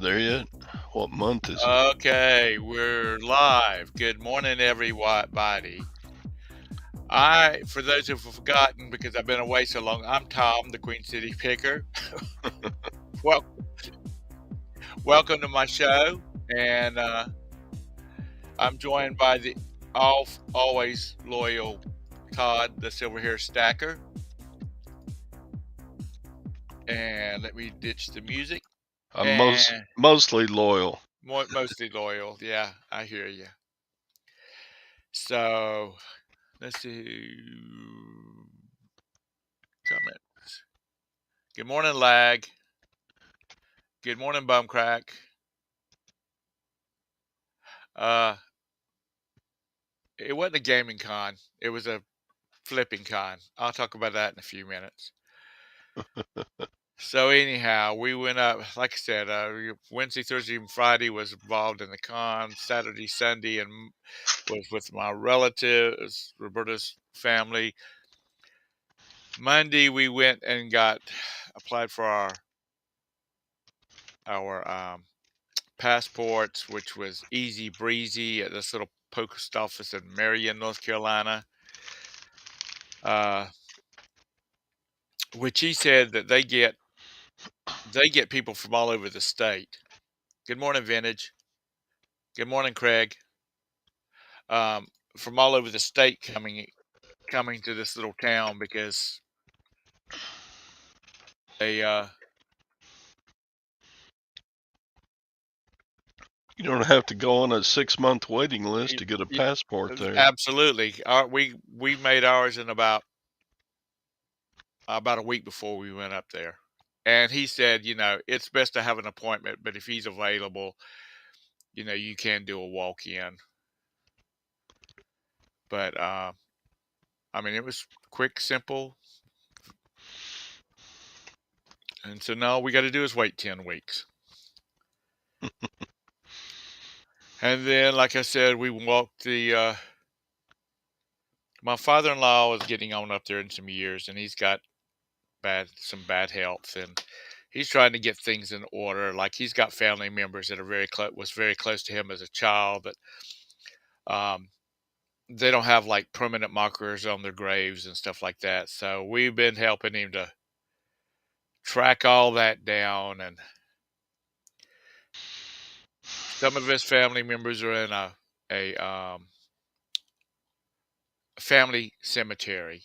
there yet? What month is it? Okay, we're live. Good morning, everybody. For those who've forgotten, because I've been away so long, I'm Tom, the Queen City Picker. Well, welcome to my show, and I'm joined by the always loyal Todd, the Silver Hair Stacker. And let me ditch the music. I'm And mostly loyal. mostly loyal. Yeah, I hear you. So let's see. Comments. Good morning, Lag. Good morning, Bumcrack. Uh, it wasn't a gaming con. It was a flipping con. I'll talk about that in a few minutes. So anyhow, we went up. Like I said, Wednesday, Thursday, and Friday was involved in the con. Saturday, Sunday, and was with my relatives, Roberta's family. Monday, we went and got applied for our passports, which was easy breezy at this little post office in Marion, North Carolina. Which he said that they get people from all over the state. Good morning, Vintage. Good morning, Craig. Um, from all over the state coming to this little town because they You don't have to go on a 6-month waiting list to get a passport there. absolutely. We made ours in about a week before we went up there. And he said, it's best to have an appointment, but if he's available, you can do a walk in. But I mean, it was quick, simple. And so now all we got to do is wait 10 weeks. And then, like I said, we walked my father-in-law is getting on up there in some years, and he's got some bad health, and he's trying to get things in order. Like he's got family members that are very close to him as a child that um, they don't have like permanent markers on their graves and stuff like that. So we've been helping him to track all that down, and some of his family members are in a family cemetery.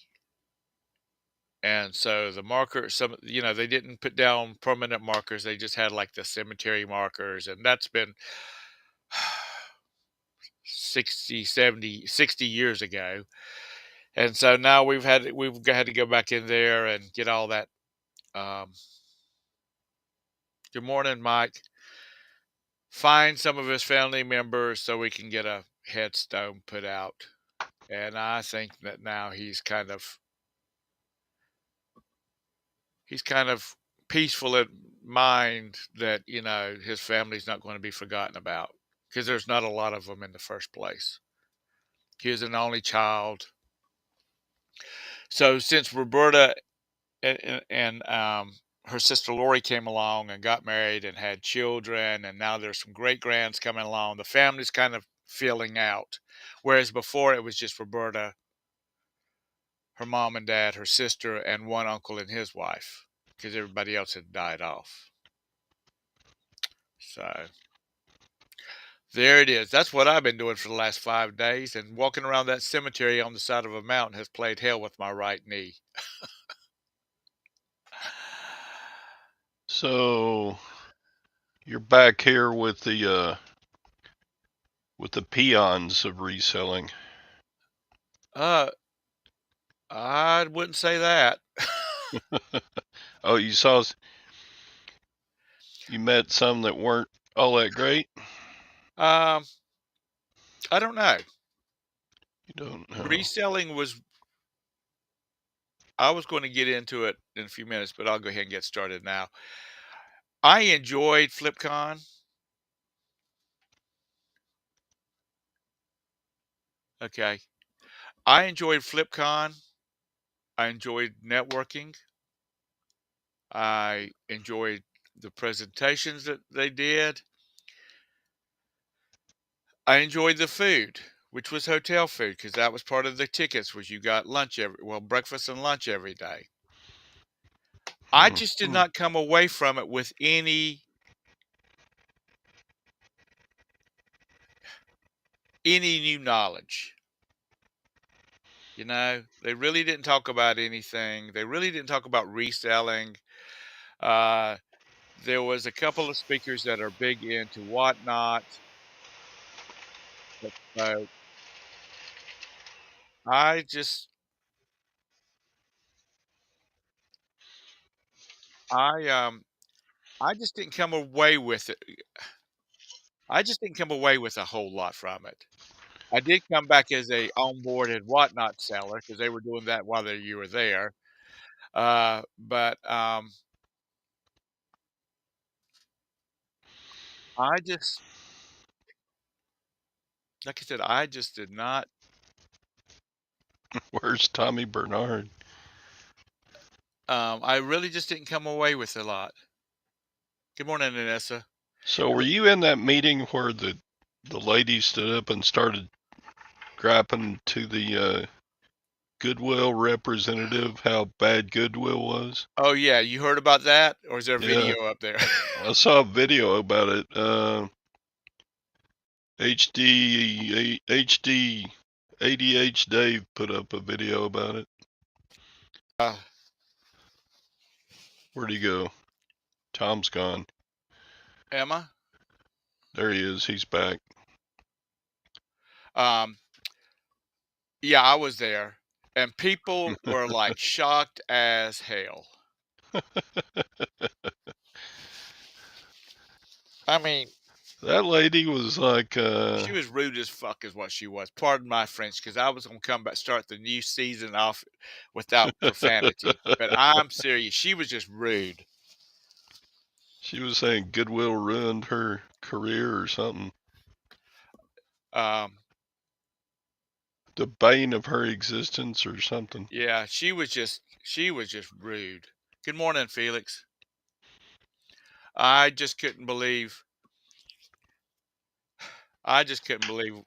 And so the marker, they didn't put down permanent markers. They just had like the cemetery markers. And that's been 60 years ago. And so now we've had to go back in there and get all that. Um, Good morning, Mike. Find some of his family members so we can get a headstone put out. And I think that now he's kind of peaceful in mind that his family's not going to be forgotten about because there's not a lot of them in the first place. He was an only child, so since Roberta and her sister Lori came along and got married and had children, and now there's some great grands coming along, the family's kind of filling out, whereas before it was just Roberta, her mom and dad, her sister, and one uncle and his wife because everybody else had died off. So there it is. That's what I've been doing for the last 5 days, and walking around that cemetery on the side of a mountain has played hell with my right knee. So you're back here with the peons of reselling. I wouldn't say that. Oh, you met some that weren't all that great? Um, I don't know. You don't know. Reselling was. I was going to get into it in a few minutes, but I'll go ahead and get started now. I enjoyed Flipcon. Okay, I enjoyed Flipcon. I enjoyed networking. I enjoyed the presentations that they did. I enjoyed the food, which was hotel food, because that was part of the tickets. Was you got breakfast and lunch every day. I just did Mhm. not come away from it with any new knowledge. They really didn't talk about anything. They really didn't talk about reselling. Uh, there was a couple of speakers that are big into whatnot. But, I just, I, I just didn't come away with it. I just didn't come away with a whole lot from it. I did come back as a onboarded whatnot seller because they were doing that while you were there. But I just, like I said, I just did not. Where's Tommy Bernard? I really just didn't come away with a lot. Good morning, Vanessa. So were you in that meeting where the lady stood up and started grappling to the Goodwill representative how bad Goodwill was? Oh yeah, you heard about that, or is there a Yeah, video up there? I saw a video about it. HD ADH Dave put up a video about it. uh, Where'd he go? Tom's gone. Emma. There he is. He's back. Um, yeah, I was there, and people were like shocked as hell. I mean, That lady was like, she was rude as fuck, is what she was. Pardon my French, because I was gonna come back, start the new season off without profanity. But I'm serious. She was just rude. she was saying Goodwill ruined her career or something. Um, The bane of her existence or something. yeah, she was just rude. Good morning, Felix. I just couldn't believe. I just couldn't believe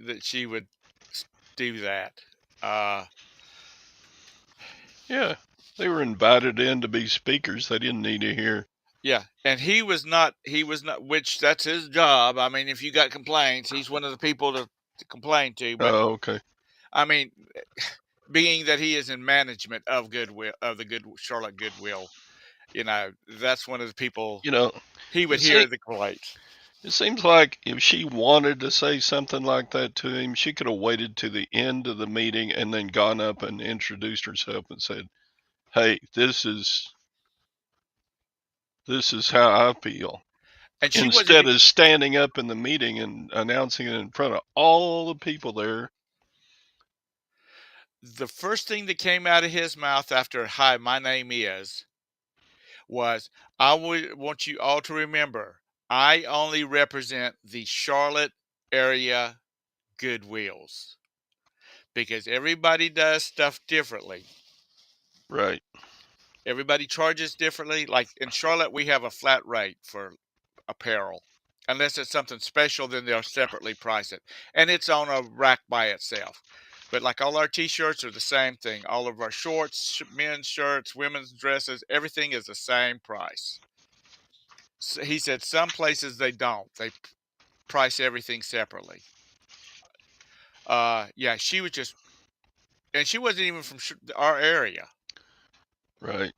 that she would do that. Uh, Yeah, they were invited in to be speakers. They didn't need to hear. yeah, and he was not, which that's his job. I mean, if you got complaints, he's one of the people to complain to. But Oh, okay. I mean, being that he is in management of Goodwill, of the Good Charlotte Goodwill, that's one of the people You know, he it, would se- hear the complaints. it seems like if she wanted to say something like that to him, she could have waited to the end of the meeting and then gone up and introduced herself and said, "Hey, this is how I feel." And she wasn't. Instead of standing up in the meeting and announcing it in front of all the people there. The first thing that came out of his mouth after "Hi, my name is" was, "I would want you all to remember, I only represent the Charlotte area Goodwills because everybody does stuff differently. Right. Everybody charges differently. Like in Charlotte, we have a flat rate for apparel. Unless it's something special, then they'll separately price it. And it's on a rack by itself. But like all our t-shirts are the same thing. All of our shorts, men's shirts, women's dresses, everything is the same price. So he said some places they don't. They price everything separately. Yeah, she was just, and she wasn't even from our area. Right.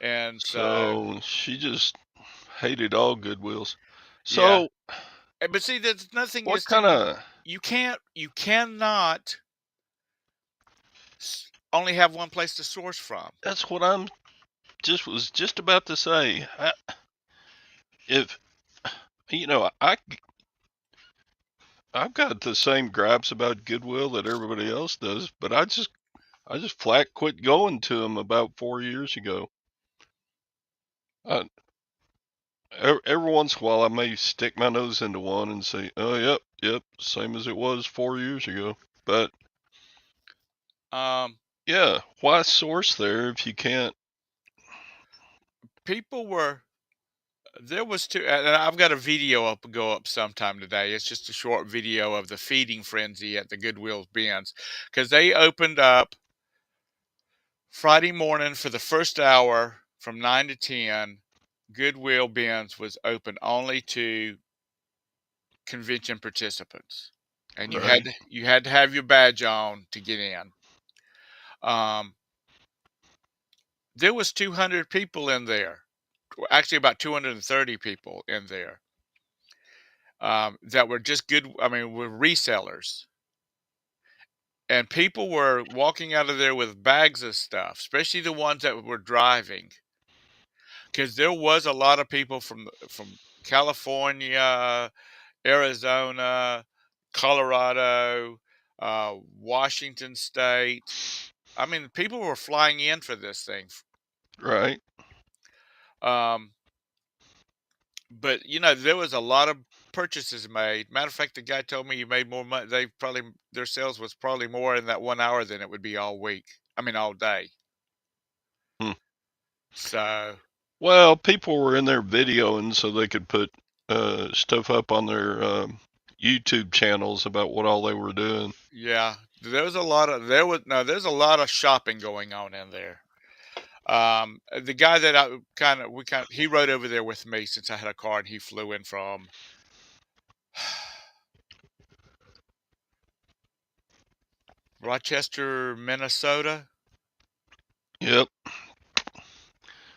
And so, So she just hated all Goodwills. yeah. So But see, there's nothing what is kind to, of, you cannot only have one place to source from. that's what I'm was just about to say. If, I've got the same gripes about Goodwill that everybody else does, but I just flat quit going to them about 4 years ago. Uh, every once in a while, I may stick my nose into one and say, "Oh, yep, same as it was 4 years ago." But Um, yeah, why source there if you can't? people were. There was two, and I've got a video go up sometime today. It's just a short video of the feeding frenzy at the Goodwill bins because they opened up Friday morning for the first hour from 9 to 10. Goodwill bins was open only to convention participants, and Right. you had to have your badge on to get in. Um, there was 200 people in there, actually about 230 people in there, that were just good. I mean, were resellers, and people were walking out of there with bags of stuff, especially the ones that were driving, because there was a lot of people from California, Arizona, Colorado, Washington State. I mean, people were flying in for this thing. Right. Um, but there was a lot of purchases made. Matter of fact, the guy told me you made more money. Their sales was probably more in that 1 hour than it would be all week. I mean, all day. Hmm. So Well, people were in there videoing so they could put stuff up on their YouTube channels about what all they were doing. yeah, there's a lot of shopping going on in there. The guy that he rode over there with me since I had a car and he flew in from Rochester, Minnesota. Yep.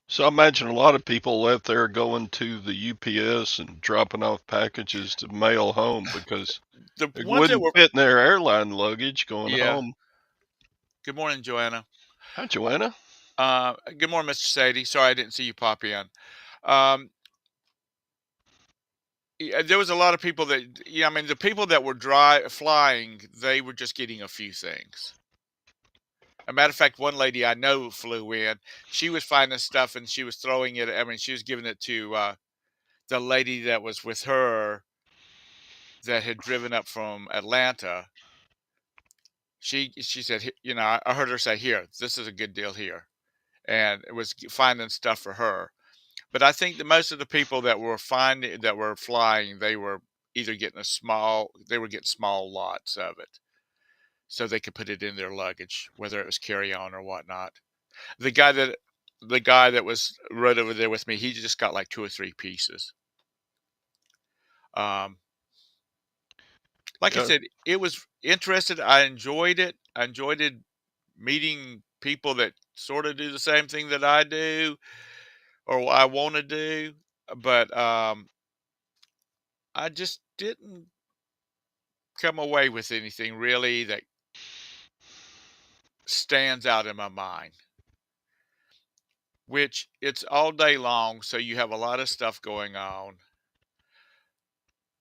So I imagine a lot of people left there going to the UPS and dropping off packages to mail home because The it ones that wouldn't were fit in their airline luggage going Yeah. home. Good morning, Joanna. Hi, Joanna. Good morning, Mr. Sadie. Sorry I didn't see you pop in. Um, yeah, there was a lot of people that, I mean, the people that were flying, they were just getting a few things. A matter of fact, one lady I know flew in. She was finding stuff and she was throwing it. I mean, she was giving it to the lady that was with her that had driven up from Atlanta. She said, I heard her say, "Here, this is a good deal here," and it was finding stuff for her. But I think that most of the people that were flying, they were either they were getting small lots of it, so they could put it in their luggage, whether it was carry on or whatnot. The guy that the guy that was right over there with me, he just got like two or three pieces. Um, like I Yeah. said, it was interested. I enjoyed it. I enjoyed it meeting people that sort of do the same thing that I do or I want to do, but I just didn't come away with anything really that stands out in my mind. Which it's all day long, so you have a lot of stuff going on.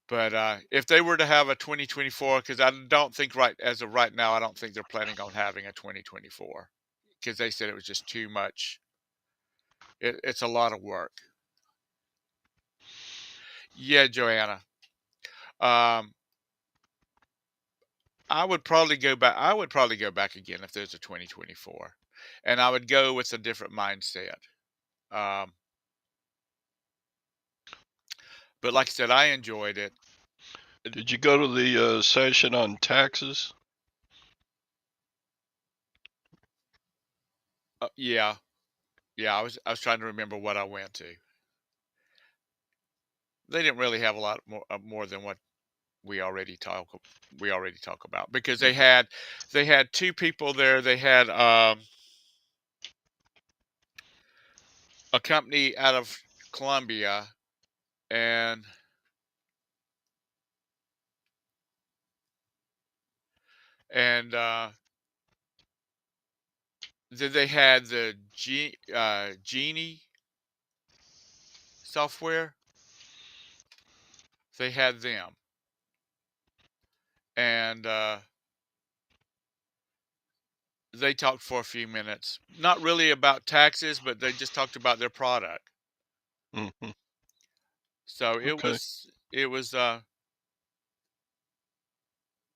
But if they were to have a 2024, because I don't think as of right now, I don't think they're planning on having a 2024 because they said it was just too much. It's a lot of work. Yeah, Joanna. Um, I would probably go back. I would probably go back again if there's a 2024, and I would go with a different mindset. Um, but like I said, I enjoyed it. Did you go to the session on taxes? Yeah, yeah. I was trying to remember what I went to. They didn't really have a lot more than what we already talk we already talk about because they had two people there. They had a company out of Columbia and and then they had the Genie software. They had them and they talked for a few minutes, not really about taxes, but they just talked about their product. Hmm. So Okay. it was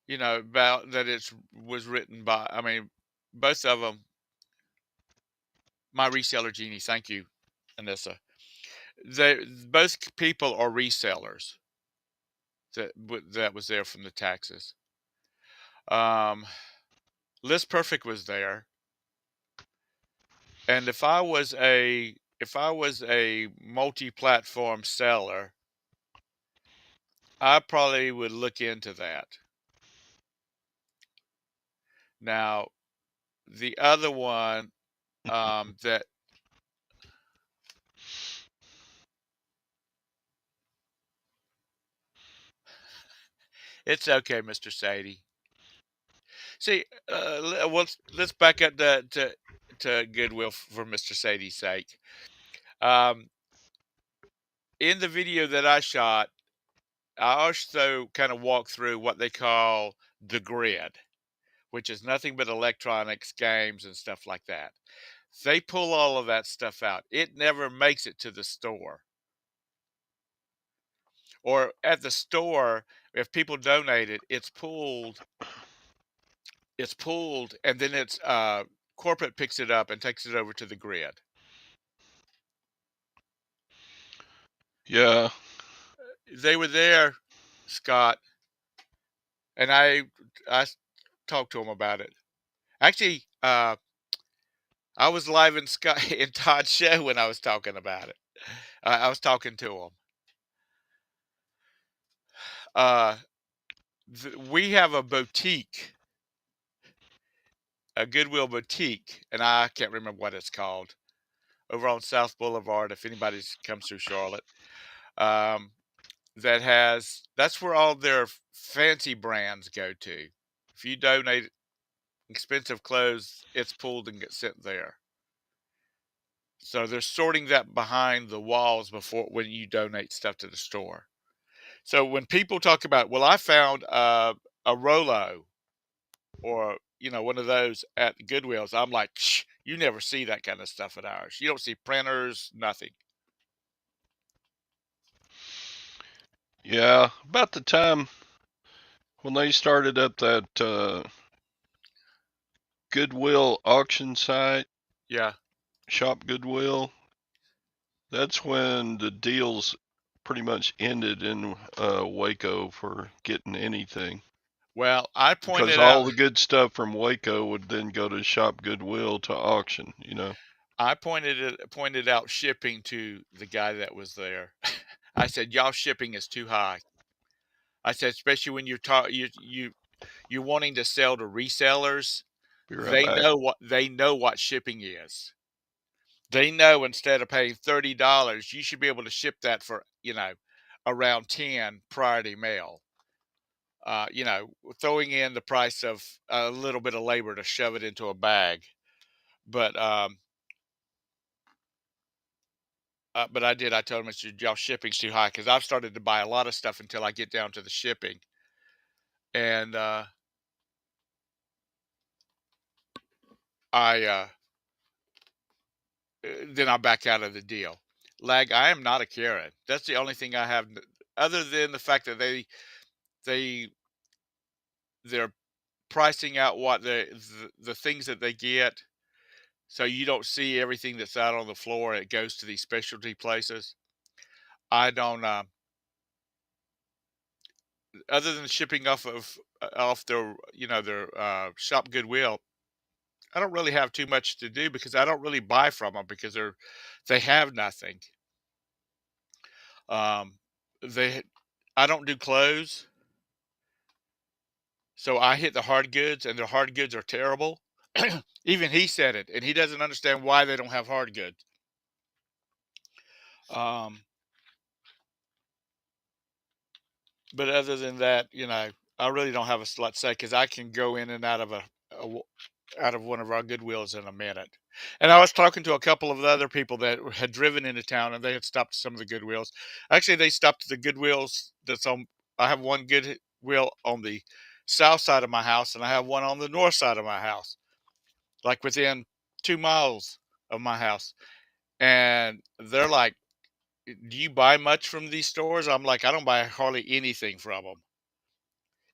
about that it was written by, I mean, both of them, my reseller genies. Thank you, Anissa. both people are resellers that was there from the Texas. Um, List Perfect was there, and if I was a multi-platform seller, I probably would look into that. Now, the other one that it's okay, Mr. Sadie. See, let's back up to Goodwill for Mr. Sadie's sake. Um, in the video that I shot, I also kind of walk through what they call the grid, which is nothing but electronics, games, and stuff like that. They pull all of that stuff out. It never makes it to the store. Or at the store, if people donate it, it's pulled, and then it's corporate picks it up and takes it over to the grid. Yeah. They were there, Scott, and I talked to them about it. Actually, I was live in Scott in Todd's show when I was talking about it. I was talking to him. We have a boutique, a Goodwill boutique, and I can't remember what it's called, over on South Boulevard. If anybody comes through Charlotte, um, that's where all their fancy brands go to. If you donate expensive clothes, it's pulled and gets sent there. So they're sorting that behind the walls before when you donate stuff to the store. So when people talk about, well, I found a Rolo or one of those at Goodwill's, I'm like, shh, you never see that kind of stuff at ours. You don't see printers, nothing. Yeah. About the time when they started up that Goodwill auction site, Yeah. Shop Goodwill, that's when the deals pretty much ended in Waco for getting anything. Well, I Because pointed out all the good stuff from Waco would then go to Shop Goodwill to auction, pointed out shipping to the guy that was there. I said, y'all shipping is too high. I said, especially when you're wanting to sell to resellers, Be right they back. know what shipping is. They know instead of paying $30, you should be able to ship that for, around 10 priority mail. You know, throwing in the price of a little bit of labor to shove it into a bag. But I told him, y'all shipping's too high because I've started to buy a lot of stuff until I get down to the shipping. And I then I back out of the deal. I am not a Karen. That's the only thing I have, other than the fact that they they're pricing out what the things that they get, so you don't see everything that's out on the floor. It goes to these specialty places. I don't. Other than shipping off their their shop Goodwill, I don't really have too much to do because I don't really buy from them because they have nothing. Um, they I don't do clothes, so I hit the hard goods, and their hard goods are terrible. Even he said it, and he doesn't understand why they don't have hard goods. Um, but other than that, I really don't have a lot to say because I can go in and out of out of one of our Goodwills in a minute. And I was talking to a couple of the other people that had driven into town, and they had stopped at some of the Goodwills. Actually, they stopped at the Goodwills that's on. I have one Goodwill on the south side of my house, and I have one on the north side of my house, like within 2 miles of my house. And they're like, "Do you buy much from these stores?" I'm like, "I don't buy hardly anything from them.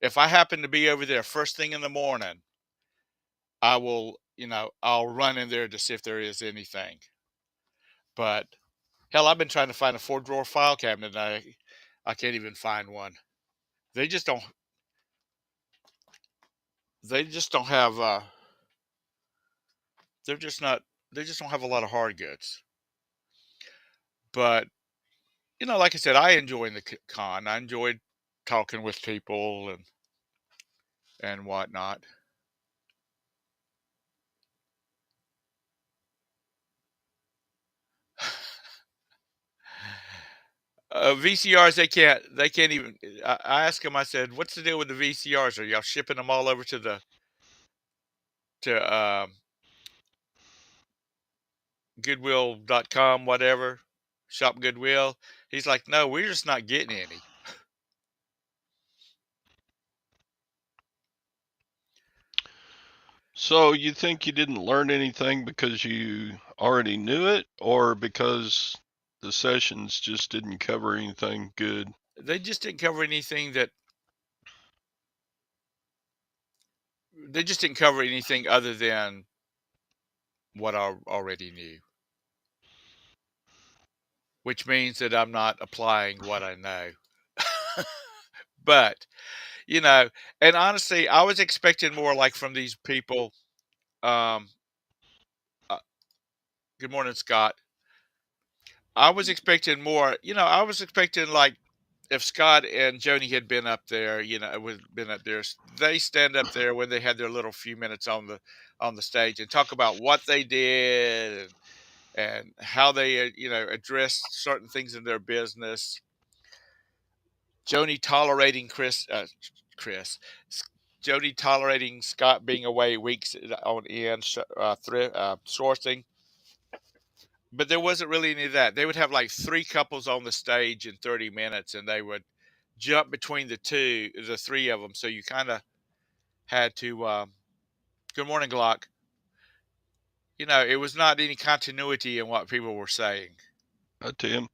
If I happen to be over there first thing in the morning, I will, I'll run in there to see if there is anything. But Hell, I've been trying to find a 4-drawer file cabinet, and I can't even find one. They just don't. They just don't have. They're just not. They just don't have a lot of hard goods. But like I said, I enjoy the con. I enjoyed talking with people and whatnot. VCRs, they can't even. I asked them. I said, "What's the deal with the VCRs? Are y'all shipping them all over to Goodwill.com, whatever, Shop Goodwill?" He's like, "No, we're just not getting any." So you think you didn't learn anything because you already knew it, or because the sessions just didn't cover anything good? They just didn't cover anything that they just didn't cover anything other than what I already knew, which means that I'm not applying what I know. But and honestly, I was expecting more like from these people. Um, uh, Good morning, Scott. I was expecting more. I was expecting like if Scott and Joni had been up there, would been up there. They stand up there when they had their little few minutes on the stage and talk about what they did and how they addressed certain things in their business. Joni tolerating Chris, Joni tolerating Scott being away weeks on end, sourcing. But there wasn't really any of that. They would have like three couples on the stage in 30 minutes, and they would jump between the three of them. So you kind of had to. Good morning, Glock. It was not any continuity in what people were saying. Tim?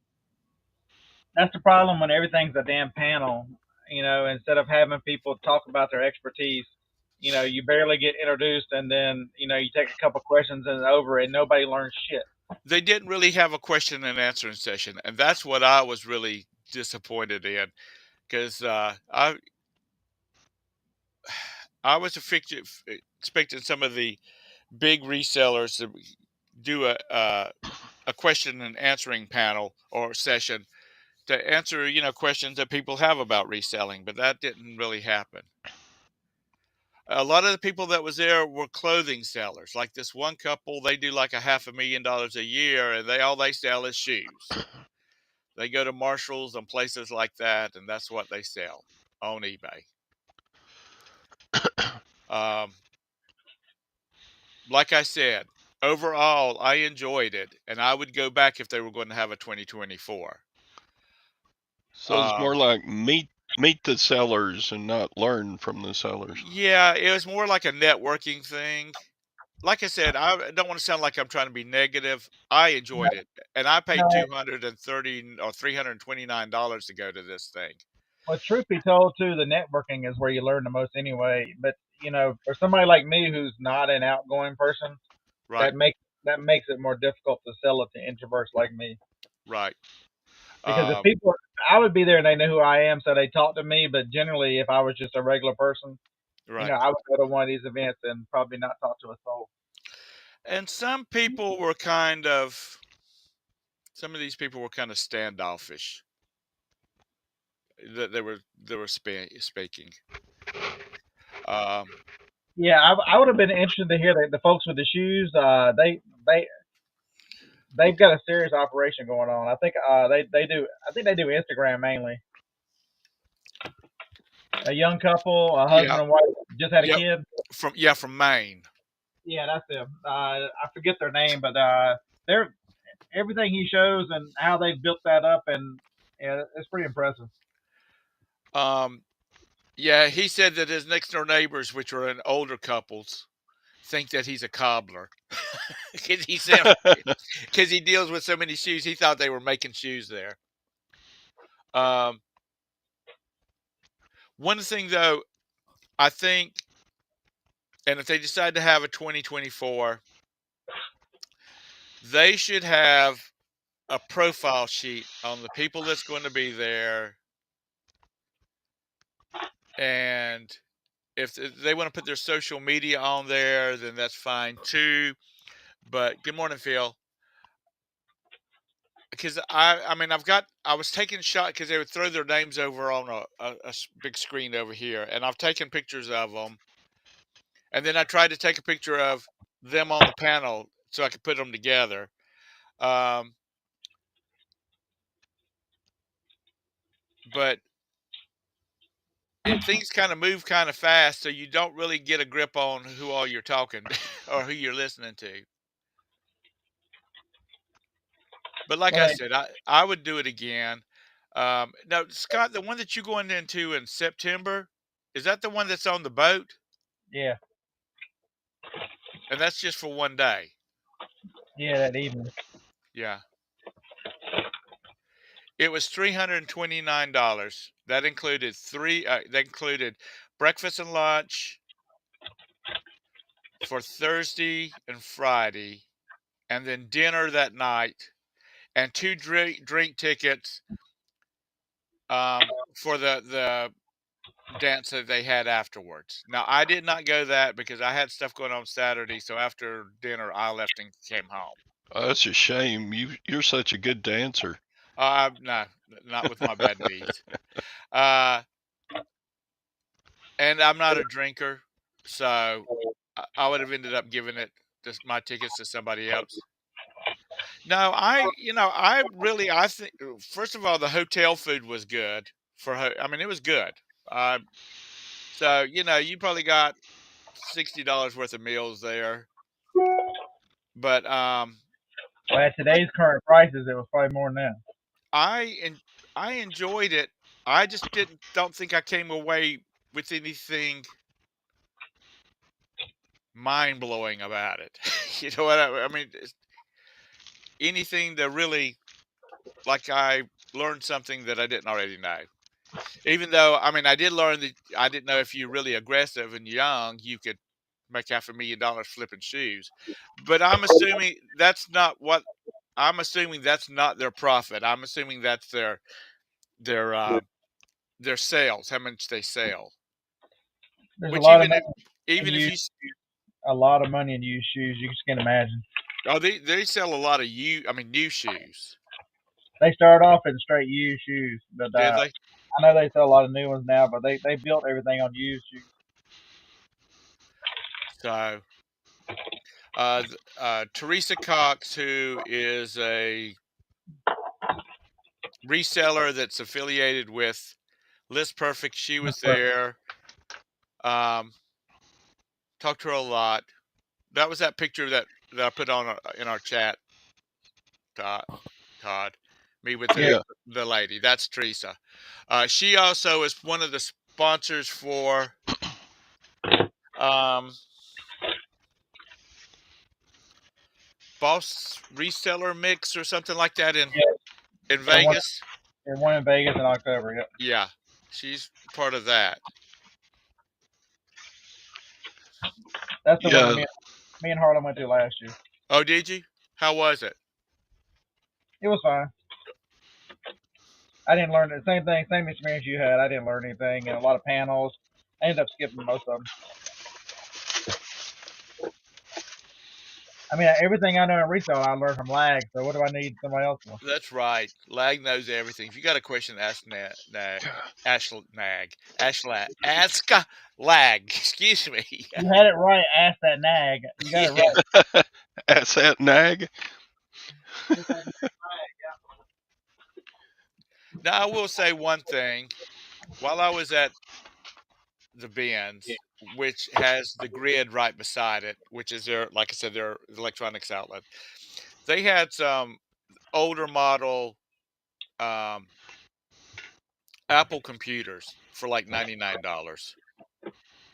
That's the problem when everything's a damn panel. Instead of having people talk about their expertise, you barely get introduced, and then you take a couple questions and it's over, and nobody learns shit. They didn't really have a question and answering session, and that's what I was really disappointed in because I was expecting some of the big resellers to do a question and answering panel or session to answer questions that people have about reselling, but that didn't really happen. A lot of the people that was there were clothing sellers. Like this one couple, they do like $500,000 a year, and all they sell is shoes. They go to Marshalls and places like that, and that's what they sell on eBay. Um, like I said, overall, I enjoyed it, and I would go back if they were going to have a 2024. So it's more like meet the sellers and not learn from the sellers. Yeah, it was more like a networking thing. Like I said, I don't want to sound like I'm trying to be negative. I No, enjoyed it, and I paid no. $230 or $329 to go to this thing. Well, truth be told, too, the networking is where you learn the most anyway. But for somebody like me who's not an outgoing person, Right, that makes it more difficult to sell it to introverts like me. right, Because if um, people, I would be there and they know who I am, so they talk to me. But generally, if I was just a regular person, right. I would go to one of these events and probably not talk to a soul. And some of these people were kind of standoffish. That they were speaking. Um, Yeah, I would have been interested to hear the folks with the shoes. They've got a serious operation going on. I think they do. I think they do Instagram mainly. A young couple, a yeah, husband and wife, just had a yep. kid. From Maine. Yeah, that's them. I forget their name, but they're everything he shows and how they built that up, and yeah, it's pretty impressive. Um, yeah, he said that his next door neighbors, which are an older couples, think that he's a cobbler because he said because he deals with so many shoes. He thought they were making shoes there. Um, One thing though, I think, and if they decide to have a 2024, they should have a profile sheet on the people that's going to be there, and if they want to put their social media on there, then that's fine too. But good morning, Phil. Because I mean, I was taking shot because they would throw their names over on a big screen over here, and I've taken pictures of them, and then I tried to take a picture of them on the panel so I could put them together. Um, but things kind of move kind of fast, so you don't really get a grip on who all you're talking or who you're listening to. But like Well, I said, I would do it again. Now, Scott, the one that you're going into in September, is that the one that's on the boat? yeah, And that's just for one day. yeah, that evening. Yeah. It was $329. That included that included breakfast and lunch for Thursday and Friday, and then dinner that night, and two drink tickets for the dance that they had afterwards. Now, I did not go that because I had stuff going on Saturday, so after dinner I left and came home. Oh, that's a shame. You're such a good dancer. No, not with my bad knees. Uh, and I'm not a drinker, so I would have ended up giving my tickets to somebody else. No, I think first of all the hotel food was good I mean it was good. So you probably got $60 worth of meals there, but Well, at today's current prices, it was probably more than that. I I enjoyed it. I just don't think I came away with anything mind blowing about it. You know what I mean? Anything that really like I learned something that I didn't already know. Even though I mean I did learn that I didn't know if you're really aggressive and young, you could make $500,000 flipping shoes. But I'm assuming that's not their profit. I'm assuming that's their their sales, how much they sell. There's a Which lot of money in even if used, you a lot of money in used shoes. You just can't imagine. they sell a lot of new shoes. They start off in straight used shoes, but Did they? I know they sell a lot of new ones now. But they built everything on used shoes. So Teresa Cox, who is a reseller that's affiliated with List Perfect, she was there. Talked to her a lot. That was that picture that I put on in our chat, Todd. Me with Yeah. the lady. That's Teresa. She also is one of the sponsors for Boss Reseller Mix or something like that in Vegas. One in Vegas in October. Yep. Yeah, she's part of that. That's the one Yeah. that me and Harlan went to last year. Oh, did you? How was it? It was fine. I didn't learn the same thing, same experience you had. I didn't learn anything, and a lot of panels. I ended up skipping most of them. I mean, everything I know in retail, I learned from Lag. So what do I need somebody else for? That's right. Lag knows everything. If you got a question, ask ask Lag. Excuse me. You had it right. Ask that nag. You got it right. Ask that nag. Now I will say one thing. While I was at the Benz, which has the grid right beside it, which is like I said, their electronics outlet, they had some older model Apple computers for like $99.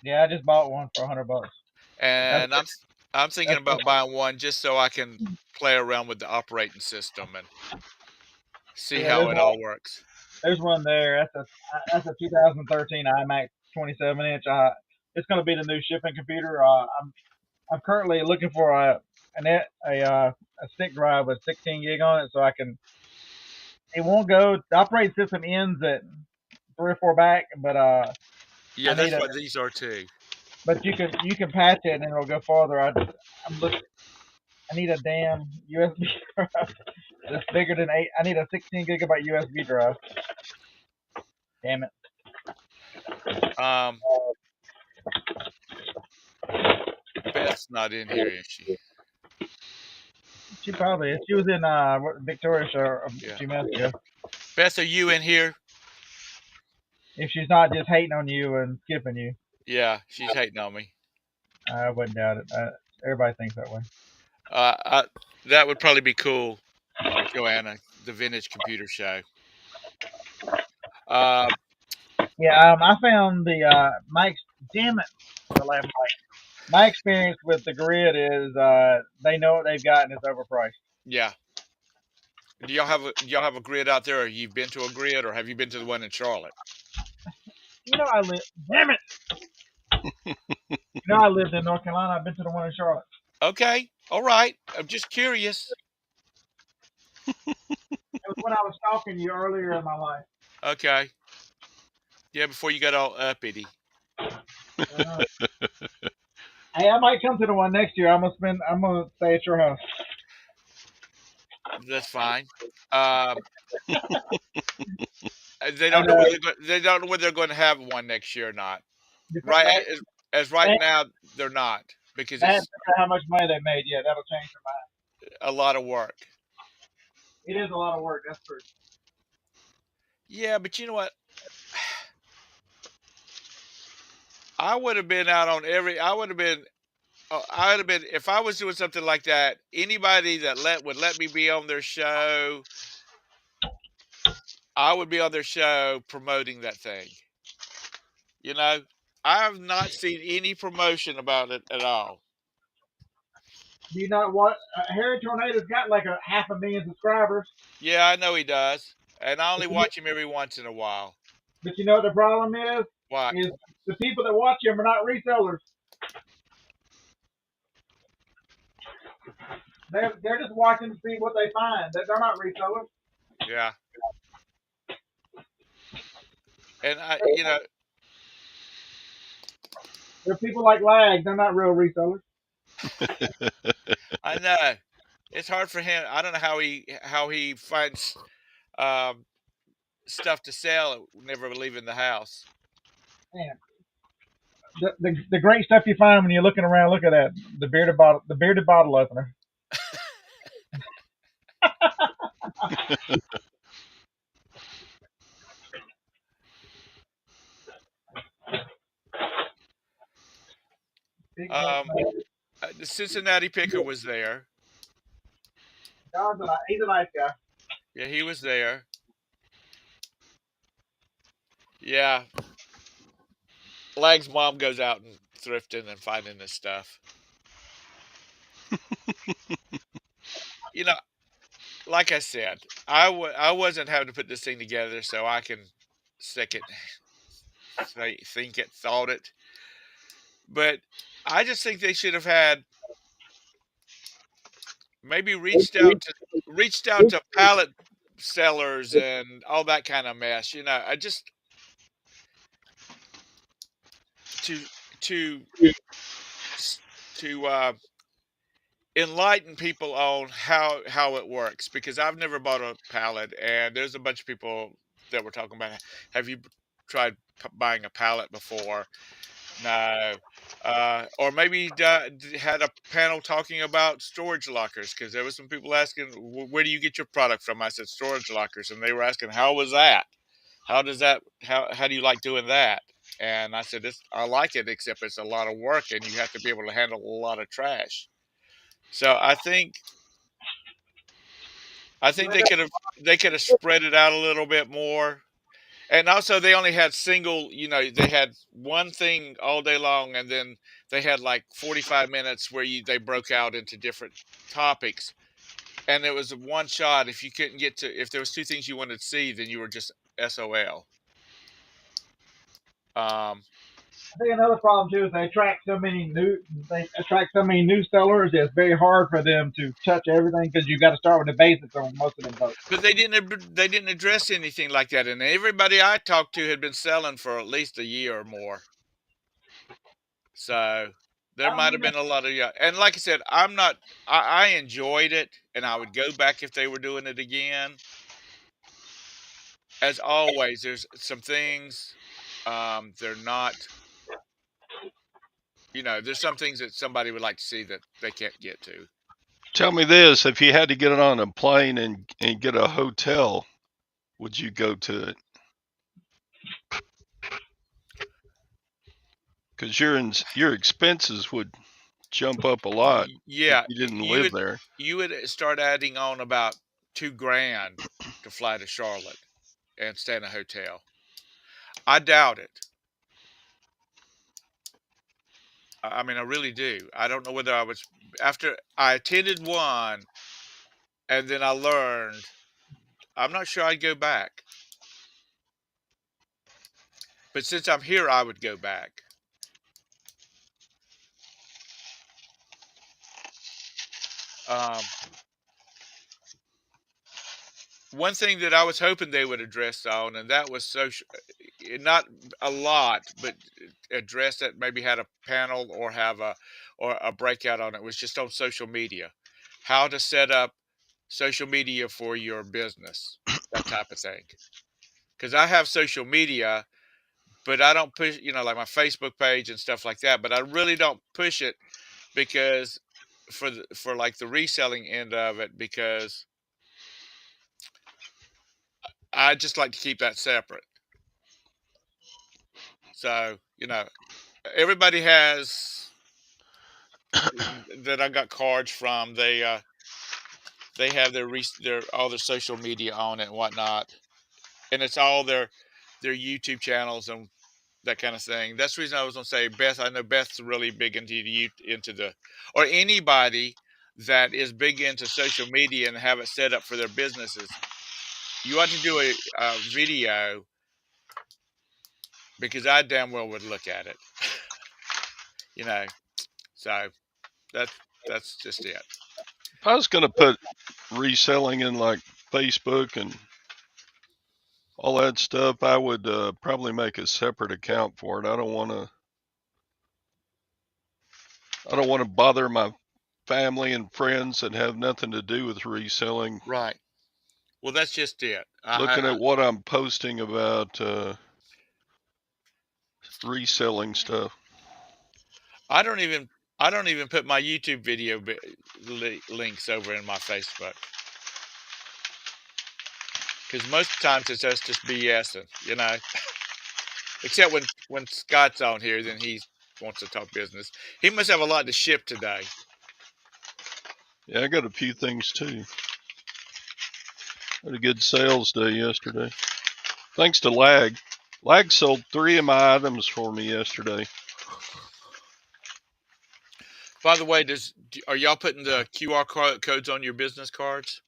Yeah, I just bought one for $100. And I'm thinking about buying one just so I can play around with the operating system and see how it all works. There's one there. That's a 2013 iMac 27-inch. It's going to be the new shipping computer. I'm currently looking for a a stick drive with 16 gig on it, so I can. It won't go. The operating system ends at 3 or 4 back, but Yeah, I need that's a. what these are too. But you can patch it and it'll go farther. I'm looking. I need a damn USB drive that's bigger than 8. I need a 16 gigabyte USB drive. Damn it. Um, Beth's not in here, is she? She probably is. She was in Victoria show a Yeah. few minutes ago. Beth, are you in here? If she's not just hating on you and skipping you, Yeah, she's hating on me. I wouldn't doubt it. Everybody thinks that way. That would probably be cool, Joanna, the Vintage Computer Show. Uh, Yeah, I found damn it, the last mic. My experience with the grid is they know what they've got and it's overpriced. yeah. Do y'all have a grid out there, or you've been to a grid, or have you been to the one in Charlotte? I live. Damn it! I lived in North Carolina. I've been to the one in Charlotte. Okay, all right. I'm just curious. It was when I was talking to you earlier in my life. Okay. Yeah, before you got all uppity. Hey, I might come to the one next year. I'm gonna stay at your house. That's fine. Um, they don't And know whether they don't know whether they're going to have one next year or not. Right that, as right that, now, they're not because that it's how much money they made. Yeah, that'll change their mind. a lot of work. It is a lot of work. That's true. Yeah, but you know what? I would have been out on every. I would have been. I would have been if I was doing something like that. Anybody that would let me be on their show, I would be on their show promoting that thing. You know, I have not seen any promotion about it at all. Do you know what? Harry Tornado's got like a 500,000 subscribers. Yeah, I know he does, and I only watch him every once in a while. But you know what the problem is? What? Is the people that watch him are not resellers. They're just watching to see what they find. They're not resellers. Yeah. And They're people like Lag. They're not real resellers. I know it's hard for him. I don't know how he finds um, stuff to sell, never leaving the house. Man, the great stuff you find when you're looking around. Look at that. The bearded bottle opener. The Cincinnati Picker was there. He's a nice guy. Yeah, he was there. Yeah. Lag's mom goes out and thrifting and finding this stuff. Like I said, I wasn't having to put this thing together so I can stick it, think it, thought it. But I just think they should have had maybe reached out to pallet sellers and all that kind of mess. I just to to to enlighten people on how it works, because I've never bought a pallet, and there's a bunch of people that were talking about, have you tried buying a pallet before? No. Or maybe had a panel talking about storage lockers, because there was some people asking, where do you get your product from? I said storage lockers, and they were asking, how was that? How do you like doing that? And I said, I like it, except it's a lot of work, and you have to be able to handle a lot of trash. So I think they could have spread it out a little bit more. And also they only had they had one thing all day long, and then they had like 45 minutes where they broke out into different topics. And it was a one shot. If you couldn't if there was two things you wanted to see, then you were just SOL. I think another problem too is they attract so many new sellers. It's very hard for them to touch everything because you got to start with the basics on most of them boats. But they didn't address anything like that, and everybody I talked to had been selling for at least a year or more. So there I don't might have mean, been a lot of, yeah. And like I said, I'm not. I enjoyed it, and I would go back if they were doing it again. As always, there's some things, they're not. There's some things that somebody would like to see that they can't get to. Tell me this: if you had to get on a plane and get a hotel, would you go to it? Because your expenses would jump up a lot if Yeah, you didn't you live would there. you would start adding on about 2 grand to fly to Charlotte and stay in a hotel. I doubt it. I mean, I really do. I don't know whether I was after I attended one and then I learned. I'm not sure I'd go back, but since I'm here, I would go back. Um, One thing that I was hoping they would address on, and that was social, not a lot, but address that maybe had a panel or a breakout on it was just on social media, how to set up social media for your business, that type of thing. Because I have social media, but I don't push, like my Facebook page and stuff like that. But I really don't push it because for like the reselling end of it, because I just like to keep that separate. So, everybody has that I got cards from. They have their all their social media on it and whatnot, and it's all their YouTube channels and that kind of thing. That's the reason I was gonna say Beth. I know Beth's really big into the or anybody that is big into social media and have it set up for their businesses. You ought to do a video because I damn well would look at it. you know, so that's just it. If I was going to put reselling in like Facebook and all that stuff, I would probably make a separate account for it. I don't want to. I don't want to bother my family and friends that have nothing to do with reselling. Right. Well, that's just it. Looking at what I'm posting about reselling stuff. I don't even I don't even put my YouTube video links over in my Facebook because most times it's us just BSing. Except when Scott's on here, then he wants to talk business. He must have a lot to ship today. Yeah, I got a few things too. Had a good sales day yesterday. Thanks to Lag. Lag sold 3 of my items for me yesterday. By the way, are y'all putting the QR codes on your business cards?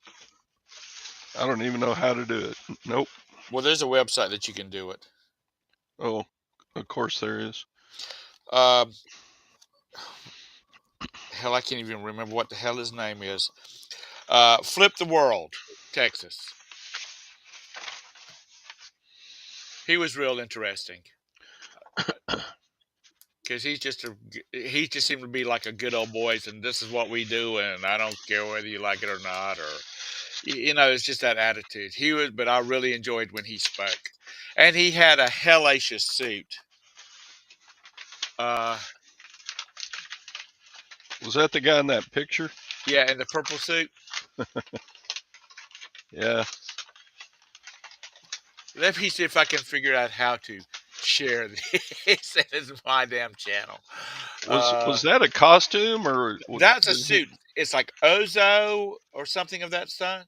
I don't even know how to do it. Nope. Well, there's a website that you can do it. Oh, of course there is. Um, Hell, I can't even remember what the hell his name is. Flip the World, Texas. He was real interesting because he just seemed to be like a good old boys, and this is what we do, and I don't care whether you like it or not, or it's just that attitude. But I really enjoyed when he spoke, and he had a hellacious suit. Was that the guy in that picture? Yeah, in the purple suit. Yeah. Let me see if I can figure out how to share this. It's my damn channel. Was that a costume or That's a suit. It's like Ozo or something of that style.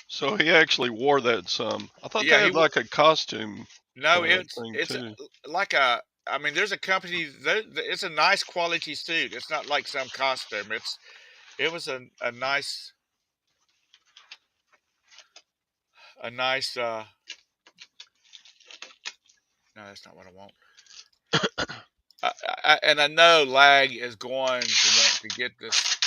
So he actually wore that some. I thought Yeah, they had like a costume no, thing it's too. like a. I mean, there's a company. It's a nice quality suit. It's not like some costume. It was a nice No, that's not what I want. And I know lag is going to want to get this.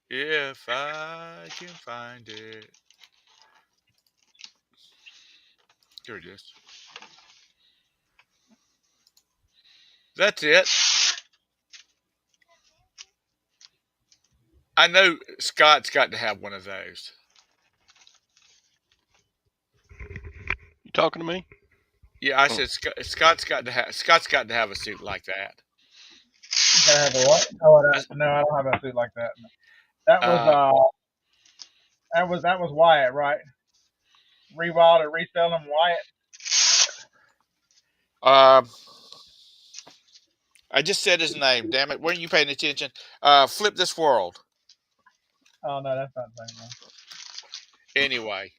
If I can find it. Here it is. That's it. I know Scott's got to have one of those. You talking to me? Yeah, I Oh. said Scott's got to have a suit like that. You gotta have a what? Oh, I- no, I don't have a suit like that. That was Uh, that was Wyatt, right? Rewild and resell them, Wyatt. um, I just said his name. Damn it! Weren't you paying attention? Flip this world. Oh no, that's not the same one. Anyway,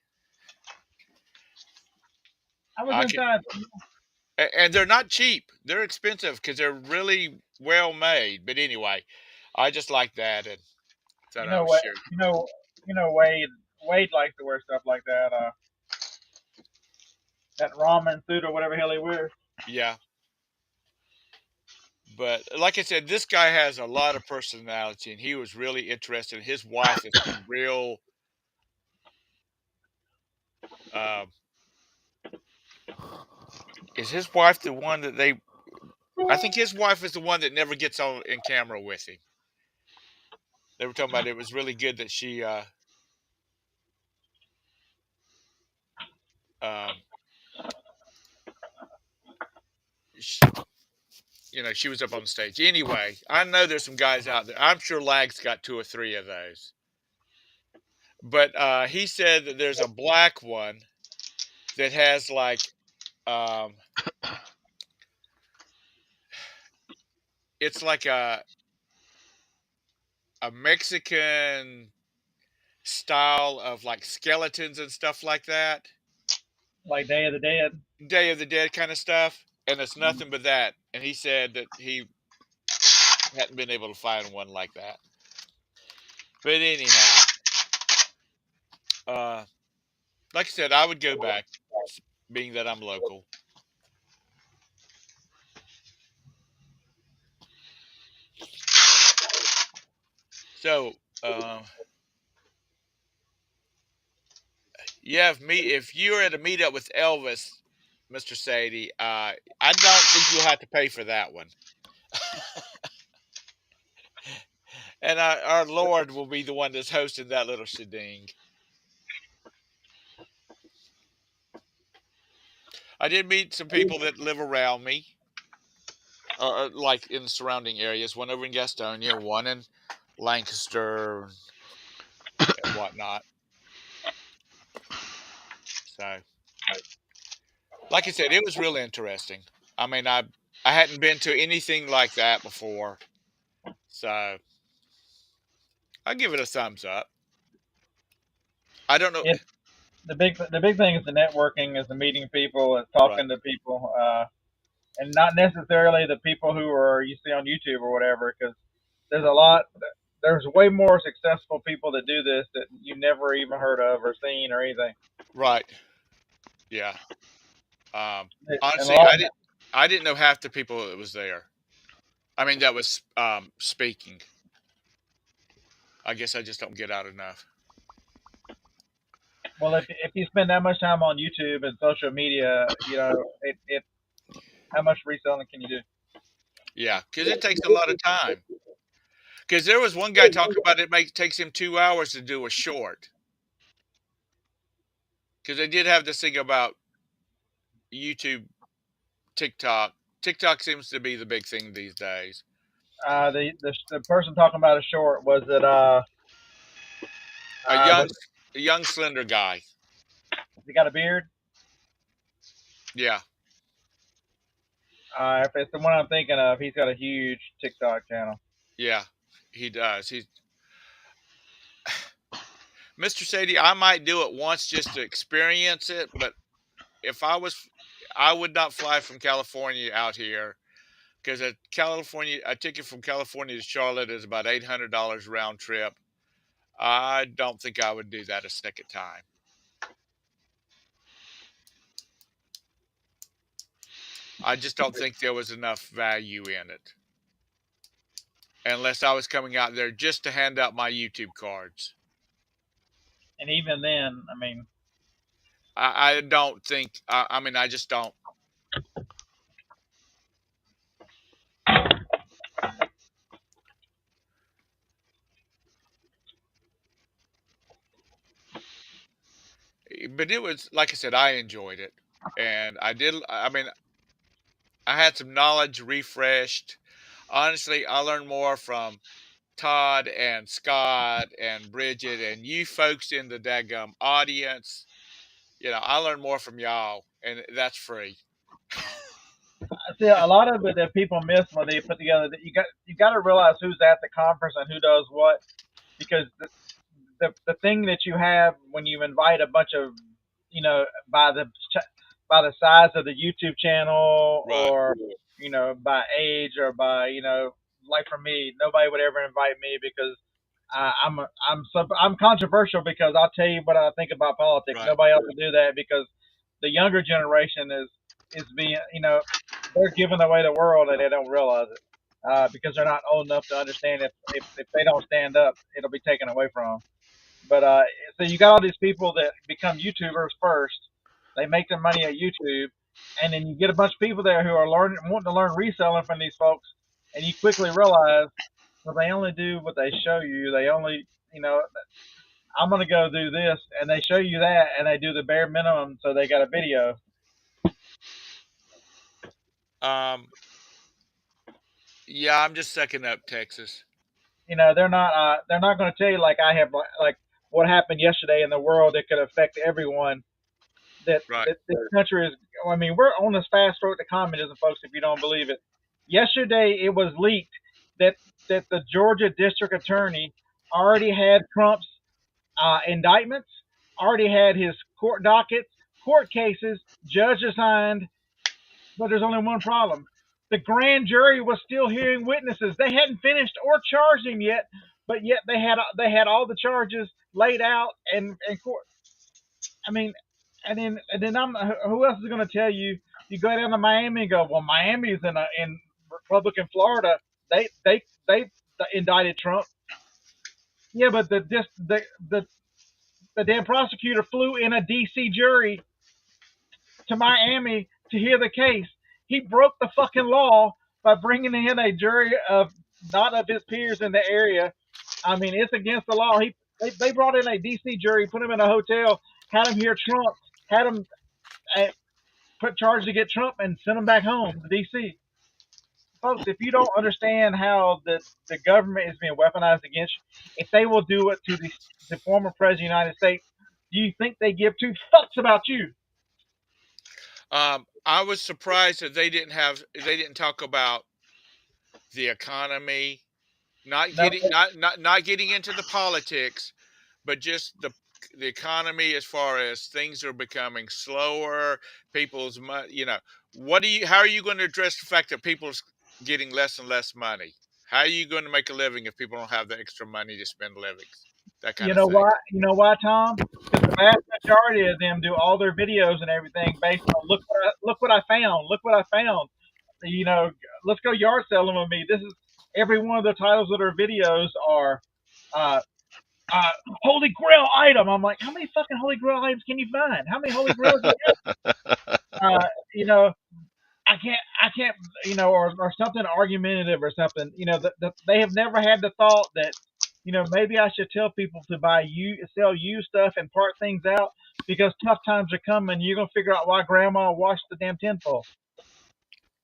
I was I can, inside. and they're not cheap. They're expensive because they're really well made. But anyway, I just like that and thought You I know would what? share. Wade. Wade likes to wear stuff like that. That ramen suit or whatever hell he wears. Yeah, but like I said, this guy has a lot of personality, and he was really interested. His wife is some real. Um, is his wife the one that they? I think his wife is the one that never gets on in camera with him. They were talking about it was really good that she, um, sh she was up on the stage. Anyway, I know there's some guys out there. I'm sure Lag's got two or three of those. But he said that there's a black one that has like, um, it's like a Mexican style of like skeletons and stuff like that. Like Day of the Dead. Day of the Dead kind of stuff. And it's nothing but that. And he said that he hadn't been able to find one like that. But anyhow, uh, like I said, I would go back, being that I'm local. So, yeah, if you're at a meetup with Elvis, Mr. Sadie, I don't think you'll have to pay for that one. And our Lord will be the one that's hosting that little sheding. I did meet some people that live around me, like in the surrounding areas. One over in Gastonia, one in Lancaster, and whatnot. So, like I said, it was real interesting. I mean, I hadn't been to anything like that before, so I give it a thumbs up. I don't know. It's the big thing is the networking, is the meeting people, is Right, talking to people, and not necessarily the people who are you see on YouTube or whatever, because there's a lot. There's way more successful people that do this that you never even heard of or seen or anything. right, yeah. And a Honestly, lot. I didn't know half the people that was there. I mean, that was speaking. I guess I just don't get out enough. Well, if you spend that much time on YouTube and social media, it how much reselling can you do? Yeah, because it takes a lot of time. Because there was one guy talking about takes him 2 hours to do a short. Because they did have this thing about YouTube, TikTok. TikTok seems to be the big thing these days. The person talking about a short was that A what, young, a young slender guy. he got a beard. Yeah, If it's the one I'm thinking of, he's got a huge TikTok channel. yeah, he does. He's Mr. Sadie. I might do it once just to experience it, but if I was, I would not fly from California out here because a ticket from California to Charlotte is about $800 round trip. I don't think I would do that a second time. I just don't think there was enough value in it, unless I was coming out there just to hand out my YouTube cards. And even then, I mean, I don't think. I mean, I just don't. But it was like I said, I enjoyed it, and I did. I mean, I had some knowledge refreshed. Honestly, I learned more from Todd and Scott and Bridget and you folks in the daggum audience. I learned more from y'all, and that's free. I see a lot of it that people miss when they put together. That you got to realize who's at the conference and who does what, because the thing that you have when you invite a bunch of, by by the size of the YouTube channel, Right, or by age, or by, like for me, nobody would ever invite me because I'm controversial, because I'll tell you what I think about politics. right. Nobody else will do that, because the younger generation is being, they're giving away the world and they don't realize it, because they're not old enough to understand, if they don't stand up, it'll be taken away from them. But so you got all these people that become YouTubers first. They make their money at YouTube, and then you get a bunch of people there who are wanting to learn reselling from these folks, and you quickly realize, well, they only do what they show you. They only, I'm gonna go do this, and they show you that, and they do the bare minimum, so they got a video. Um, yeah, I'm just sucking up, Texas. They're not going to tell you, like I have, like what happened yesterday in the world that could affect everyone. Right. That this country is. I mean, we're on this fast road to communism, folks. If you don't believe it, yesterday it was leaked that the Georgia district attorney already had Trump's indictments, already had his court dockets, court cases, judge assigned. But there's only one problem: the grand jury was still hearing witnesses. They hadn't finished or charged him yet, but yet they had all the charges laid out and court. I mean, and then who else is going to tell you? You go down to Miami and go, well, Miami's in Republican Florida. They indicted Trump. Yeah, but the damn prosecutor flew in a D.C. jury to Miami to hear the case. He broke the fucking law by bringing in a jury of not of his peers in the area. I mean, it's against the law. They brought in a D.C. jury, put him in a hotel, had him hear Trump, had him put charges to get Trump, and send him back home to D.C. Folks, if you don't understand how the government is being weaponized against you, if they will do it to the former president of the United States, do you think they give two fucks about you? I was surprised that they didn't talk about the economy, No, not getting into the politics, but just the economy, as far as things are becoming slower, people's money. How are you going to address the fact that people's getting less and less money? How are you going to make a living if people don't have the extra money to spend livings? That kind you of know thing. why? You know why, Tom? Because the vast majority of them do all their videos and everything based on look what I found. Look what I found. You know, let's go yard selling with me. This is every one of the titles of their videos are uh, uh, Holy Grail item. I'm like, how many fucking Holy Grail items can you find? How many Holy Grails do you have? You know, I can't, or something argumentative or something. They have never had the thought that, maybe I should tell people to sell you stuff and part things out, because tough times are coming. You're gonna figure out why Grandma washed the damn tinfoil.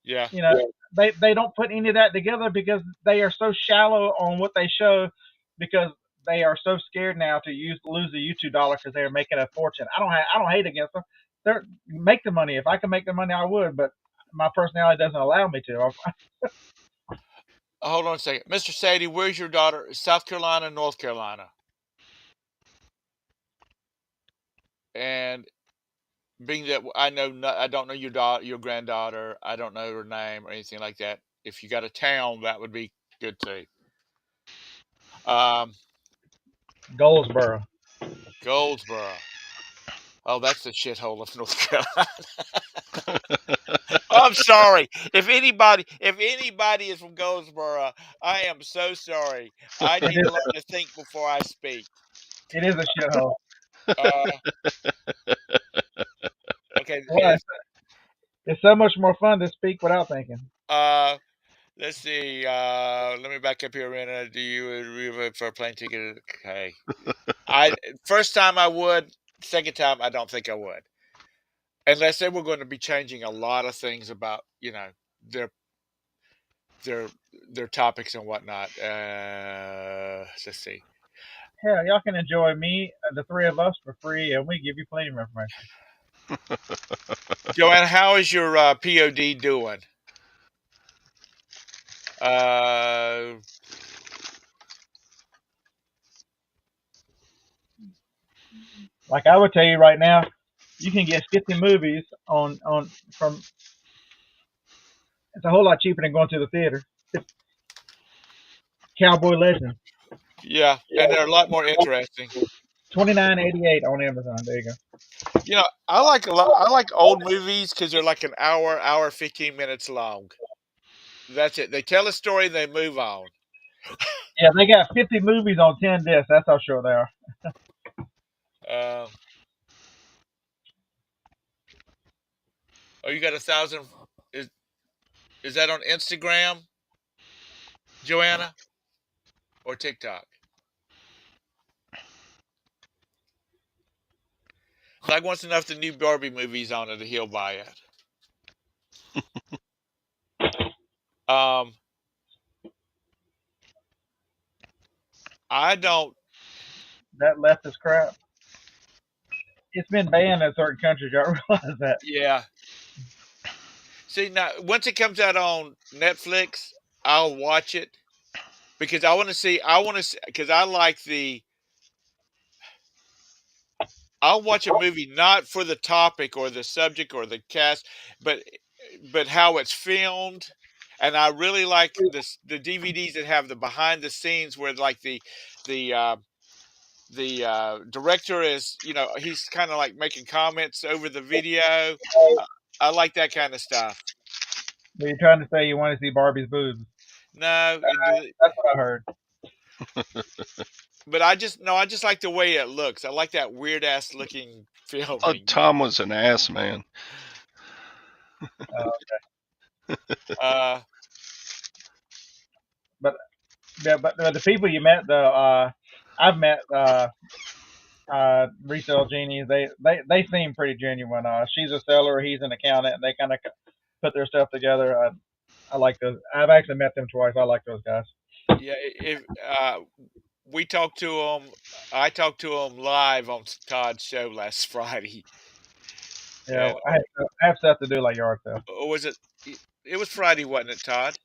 Yeah. You know, they don't put any of that together because they are so shallow on what they show, because they are so scared now to lose the YouTube dollar because they are making a fortune. I don't hate against them. They're make the money. If I can make the money, I would, but my personality doesn't allow me to. Hold on a second, Mr. Sadie. Where's your daughter? South Carolina, North Carolina, and being that I don't know your granddaughter. I don't know her name or anything like that. If you got a town, that would be good too. Um, Goldsboro. Goldsboro. Oh, that's the shithole of North Carolina. I'm sorry. If anybody is from Goldsboro, I am so sorry. I It need is to learn to think before I speak. it is a shithole. Uh, okay. Why? It's so much more fun to speak without thinking. Uh, let's see. Let me back up here a minute. Do you agree for a plane ticket? Okay. I first time I would. Second time I don't think I would, unless they were going to be changing a lot of things about their their their topics and whatnot. Let's see. Hell, y'all can enjoy me, the three of us, for free, and we give you plenty of information. Joanna, how is your POD doing? Uh, Like I would tell you right now, you can get 50 movies on from. It's a whole lot cheaper than going to the theater. Cowboy Legends, yeah, and they're a lot more interesting. $29.88 on Amazon. There you go. I like a lot. I like old movies because they're like an hour, 15 minutes long. That's it. They tell a story, they move on. Yeah, they got 50 movies on 10 discs. That's how short they are. Um, oh, you got 1,000? Is is that on Instagram, Joanna, or TikTok? Like wants to know if the new Barbie movie's on it, he'll buy it. Um, I don't. That leftist crap. It's been banned in certain countries. Y'all realize that? Yeah. See now, once it comes out on Netflix, I'll watch it because I want to see. I want to because I like the. I'll watch a movie not for the topic or the subject or the cast, but how it's filmed. And I really like the DVDs that have the behind the scenes where like the uh, the director is he's kind of like making comments over the video. Uh, I like that kind of stuff. But you're trying to say you want to see Barbie's boobs. No, That's what I heard. but I just like the way it looks. I like that weird ass looking I thought filming. Tom was an ass man. Uh, But yeah, but the people you met, though, I've met resale genies. They seem pretty genuine. She's a seller, he's an accountant, and they kind of put their stuff together. I like those. I've actually met them twice. I like those guys. yeah, if we talked to him, I talked to him live on Todd's show last Friday, Yeah, and I have stuff to do like yard sale. or was it? It was Friday, wasn't it, Todd?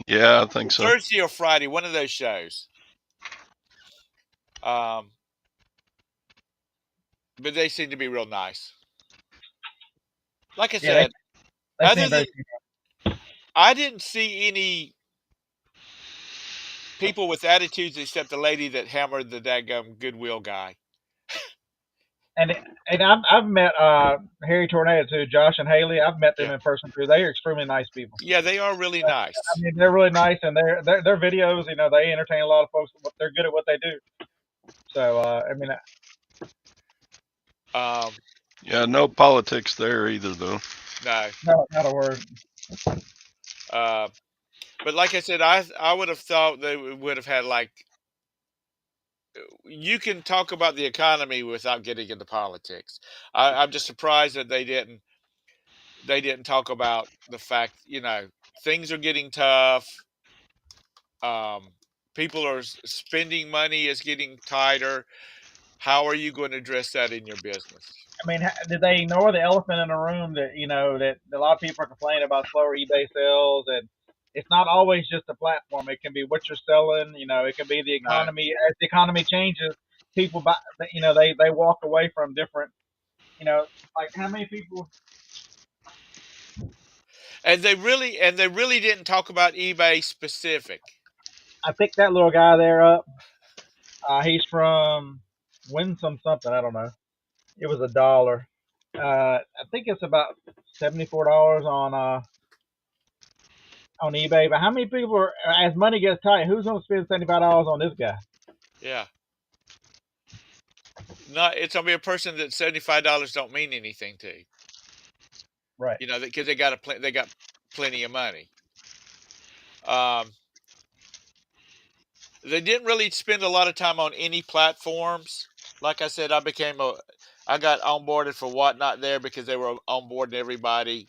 Yeah, I think so. Thursday or Friday, one of those shows. Um, but they seem to be real nice. Like I Yeah, said, they other seem very. than I didn't see any people with attitudes except the lady that hammered the daggum Goodwill guy. And I've met Harry Tornado too, Josh and Haley. I've met them Yeah, in person too. They are extremely nice people. yeah, they are really I nice. mean, they're really nice, and their videos, they entertain a lot of folks. But they're good at what they do. So I mean, Um, Yeah, no politics there either, though. no. not a word. But like I said, I would have thought they would have had like you can talk about the economy without getting into politics. I'm just surprised that they didn't talk about the fact things are getting tough. Um, people are spending money is getting tighter. How are you going to address that in your business? I mean, did they ignore the elephant in the room that that a lot of people are complaining about slower eBay sales, and it's not always just the platform. It can be what you're selling. It can be the No. economy. As the economy changes, people buy. They walk away from different. Like how many people? And they really didn't talk about eBay specific. I picked that little guy there up. He's from Winsome something. I don't know. It was $1. I think it's about $74 on eBay. But how many people are, as money gets tight, who's gonna spend $75 on this guy? Yeah. Not it's gonna be a person that $75 don't mean anything to. Right. You know, because they got plenty of money. Um, they didn't really spend a lot of time on any platforms. Like I said, I got onboarded for Whatnot there because they were onboarding everybody.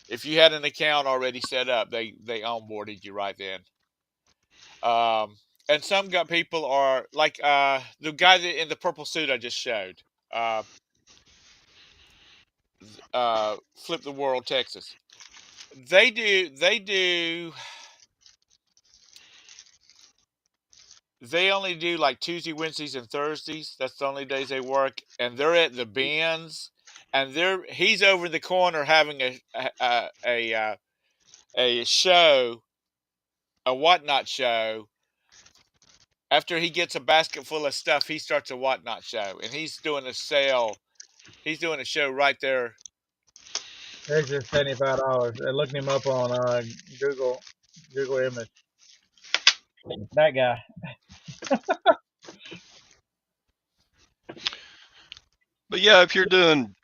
If you had an account already set up, they onboarded you right then. Um, and some got people are like the guy that in the purple suit I just showed. Uh, Flip the World, Texas. They only do like Tuesday, Wednesdays, and Thursdays. That's the only days they work, and they're at the Benz, and he's over in the corner having a show, a Whatnot show. After he gets a basket full of stuff, he starts a Whatnot show, and he's doing a sale. He's doing a show right there. There's just $75. I looked him up on Google Google Image. That guy. But yeah, if you're doing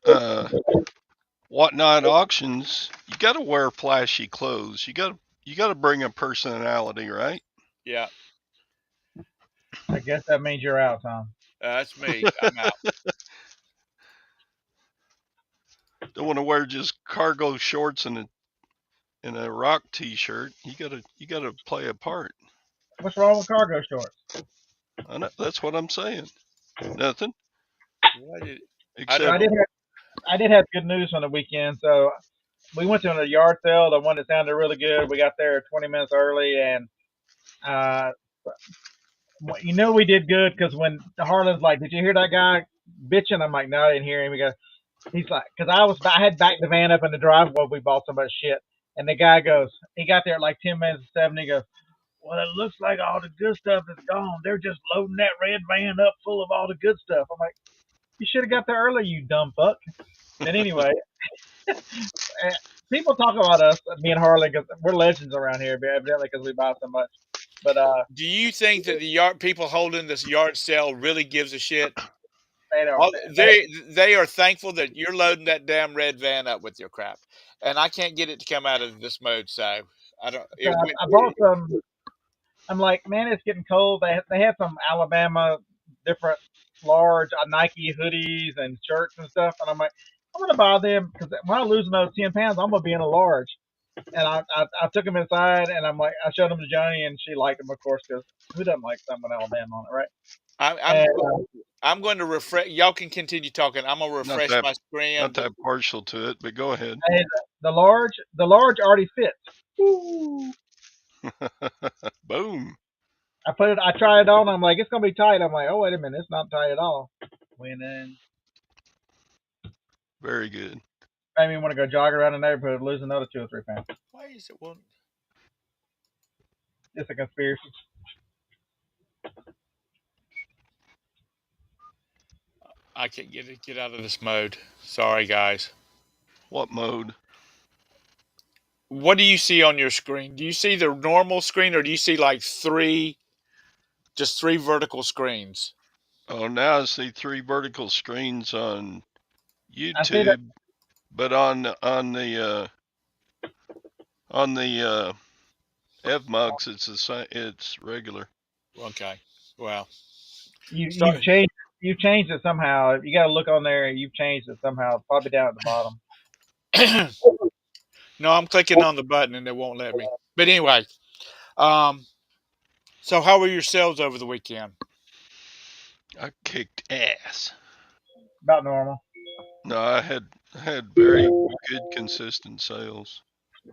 whatnot auctions, you got to wear flashy clothes. You got to bring a personality, right? Yeah, I guess that means you're out, Tom. that's me. I'm out. Don't want to wear just cargo shorts and a rock T-shirt. You gotta play a part. What's wrong with cargo shorts? I know, that's what I'm saying. Nothing What did I So don't except know? I did have good news on the weekend. So we went to a yard sale, the one that sounded really good. We got there 20 minutes early, and uh, we did good because when Harlan's like, "Did you hear that guy bitching?" I'm like, "No, I didn't hear him." He's like, "Because I had backed the van up in the driveway. We bought so much shit." And the guy goes, he got there at like 10 minutes to 7. He goes, "Well, it looks like all the good stuff is gone. They're just loading that red van up full of all the good stuff." I'm like, "You should have got there early, you dumb fuck." But anyway, people talk about us, me and Harley, because we're legends around here, evidently, because we buy so much. But Do you think that the yard people holding this yard sale really gives a shit? they don't. All, they are thankful that you're loading that damn red van up with your crap, and I can't get it to come out of this mode. So I don't. So It went. I bought some. I'm like, man, it's getting cold. They had some Alabama different large Nike hoodies and shirts and stuff, and I'm like, I'm gonna buy them because when I lose another 10 pounds, I'm gonna be in a large. And I took them inside, and I'm like, I showed them to Johnny, and she liked them, of course, because who doesn't like something with Alabama on it, right? I, I'm And I'm going to refresh. Y'all can continue talking. I'm gonna not refresh that my screen. not that partial to it, but go ahead. and the large already fits. Woo. Boom. I tried it on. I'm like, it's gonna be tight. I'm like, oh wait a minute, it's not tight at all. Winning. Very good. I mean, want to go jog around the neighborhood, lose another 2 or 3 pounds. Why is it one? It's a conspiracy. I can't get out of this mode. Sorry, guys. What mode? What do you see on your screen? Do you see the normal screen, or do you see like just three vertical screens? Oh, now I see 3 vertical screens on I see that. YouTube, but on the Evmux it's the same. It's regular. Okay. Well, You've sorry. changed it somehow. You got to look on there. You've changed it somehow. Probably down at the bottom. No, I'm clicking on the button and it won't let me. But anyway, um, so how were your sales over the weekend? I kicked ass. About normal. No, I had very good consistent sales.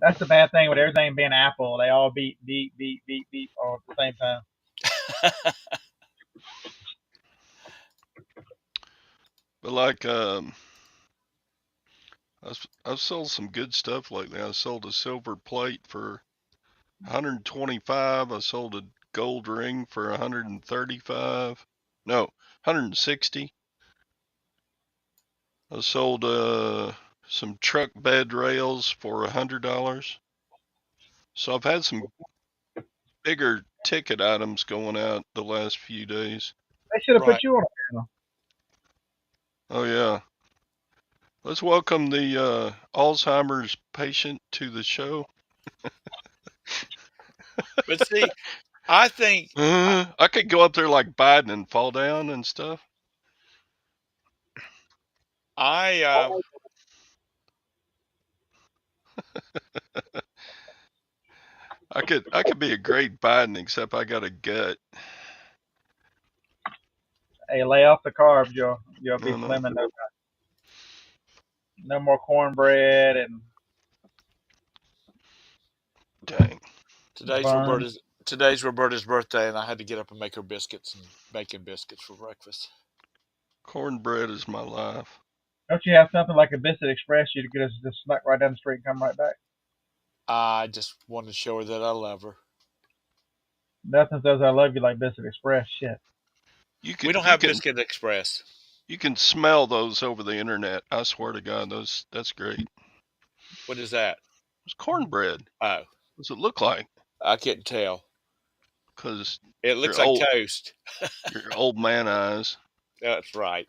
That's the bad thing with everything being Apple. They all beep beep beep beep beep all at the same time. But like I've sold some good stuff lately. I sold a silver plate for 125. I sold a gold ring for 135. No, 160. I sold some truck bed rails for $100. So I've had some bigger ticket items going out the last few days. They should have Right. put you on a panel. Oh yeah. Let's welcome the Alzheimer's patient to the show. But see, I think I could go up there like Biden and fall down and stuff. I I could be a great Biden, except I got a gut. Hey, lay off the carbs. You'll be No, no. slim and no more cornbread and Dang. today's buns. Roberta's birthday, and I had to get up and make her biscuits and bacon biscuits for breakfast. Cornbread is my life. Don't you have something like a Biscuit Express? You could just snuck right down the street and come right back. I just wanted to show her that I love her. Nothing says I love you like Biscuit Express. Shit. You We can don't you have can Biscuit Express. you can smell those over the internet. I swear to God, that's great. What is that? It's cornbread. Oh, What's it look like? I couldn't tell. Because It your looks like old toast. your old man eyes. That's right.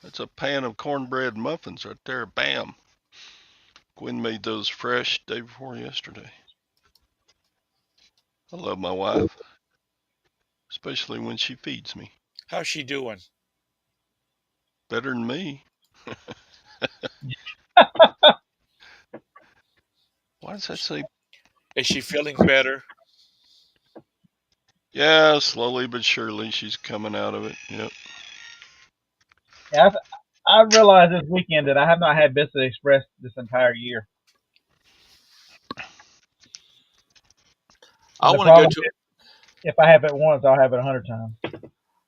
That's a pan of cornbread muffins right there. Bam. Gwen made those fresh day before yesterday. I love my wife, especially when she feeds me. How's she doing? Better than me. Why does that say? Is she feeling better? Yeah, slowly but surely she's coming out of it. Yep. Yeah, I realized this weekend that I have not had Biscuit Express this entire year. I And the want to go problem to is, if I have it once, I'll have it 100 times.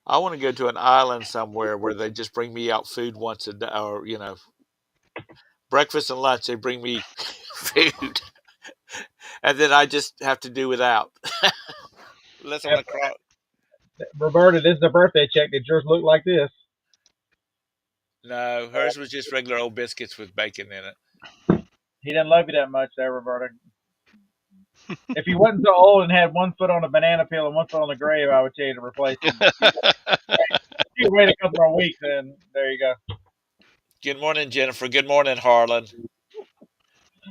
I want to go to an island somewhere where they just bring me out food once a day, or breakfast and lunch. They bring me food, and then I just have to do without. Unless I want Yep. to cry. Roberta, this is a birthday check. Did yours look like this? No, hers was just regular old biscuits with bacon in it. He didn't love you that much there, Roberta. If he wasn't so old and had one foot on a banana peel and one foot on the grave, I would tell you to replace him. But you wait a couple more weeks, and there you go. Good morning, Jennifer. Good morning, Harlan.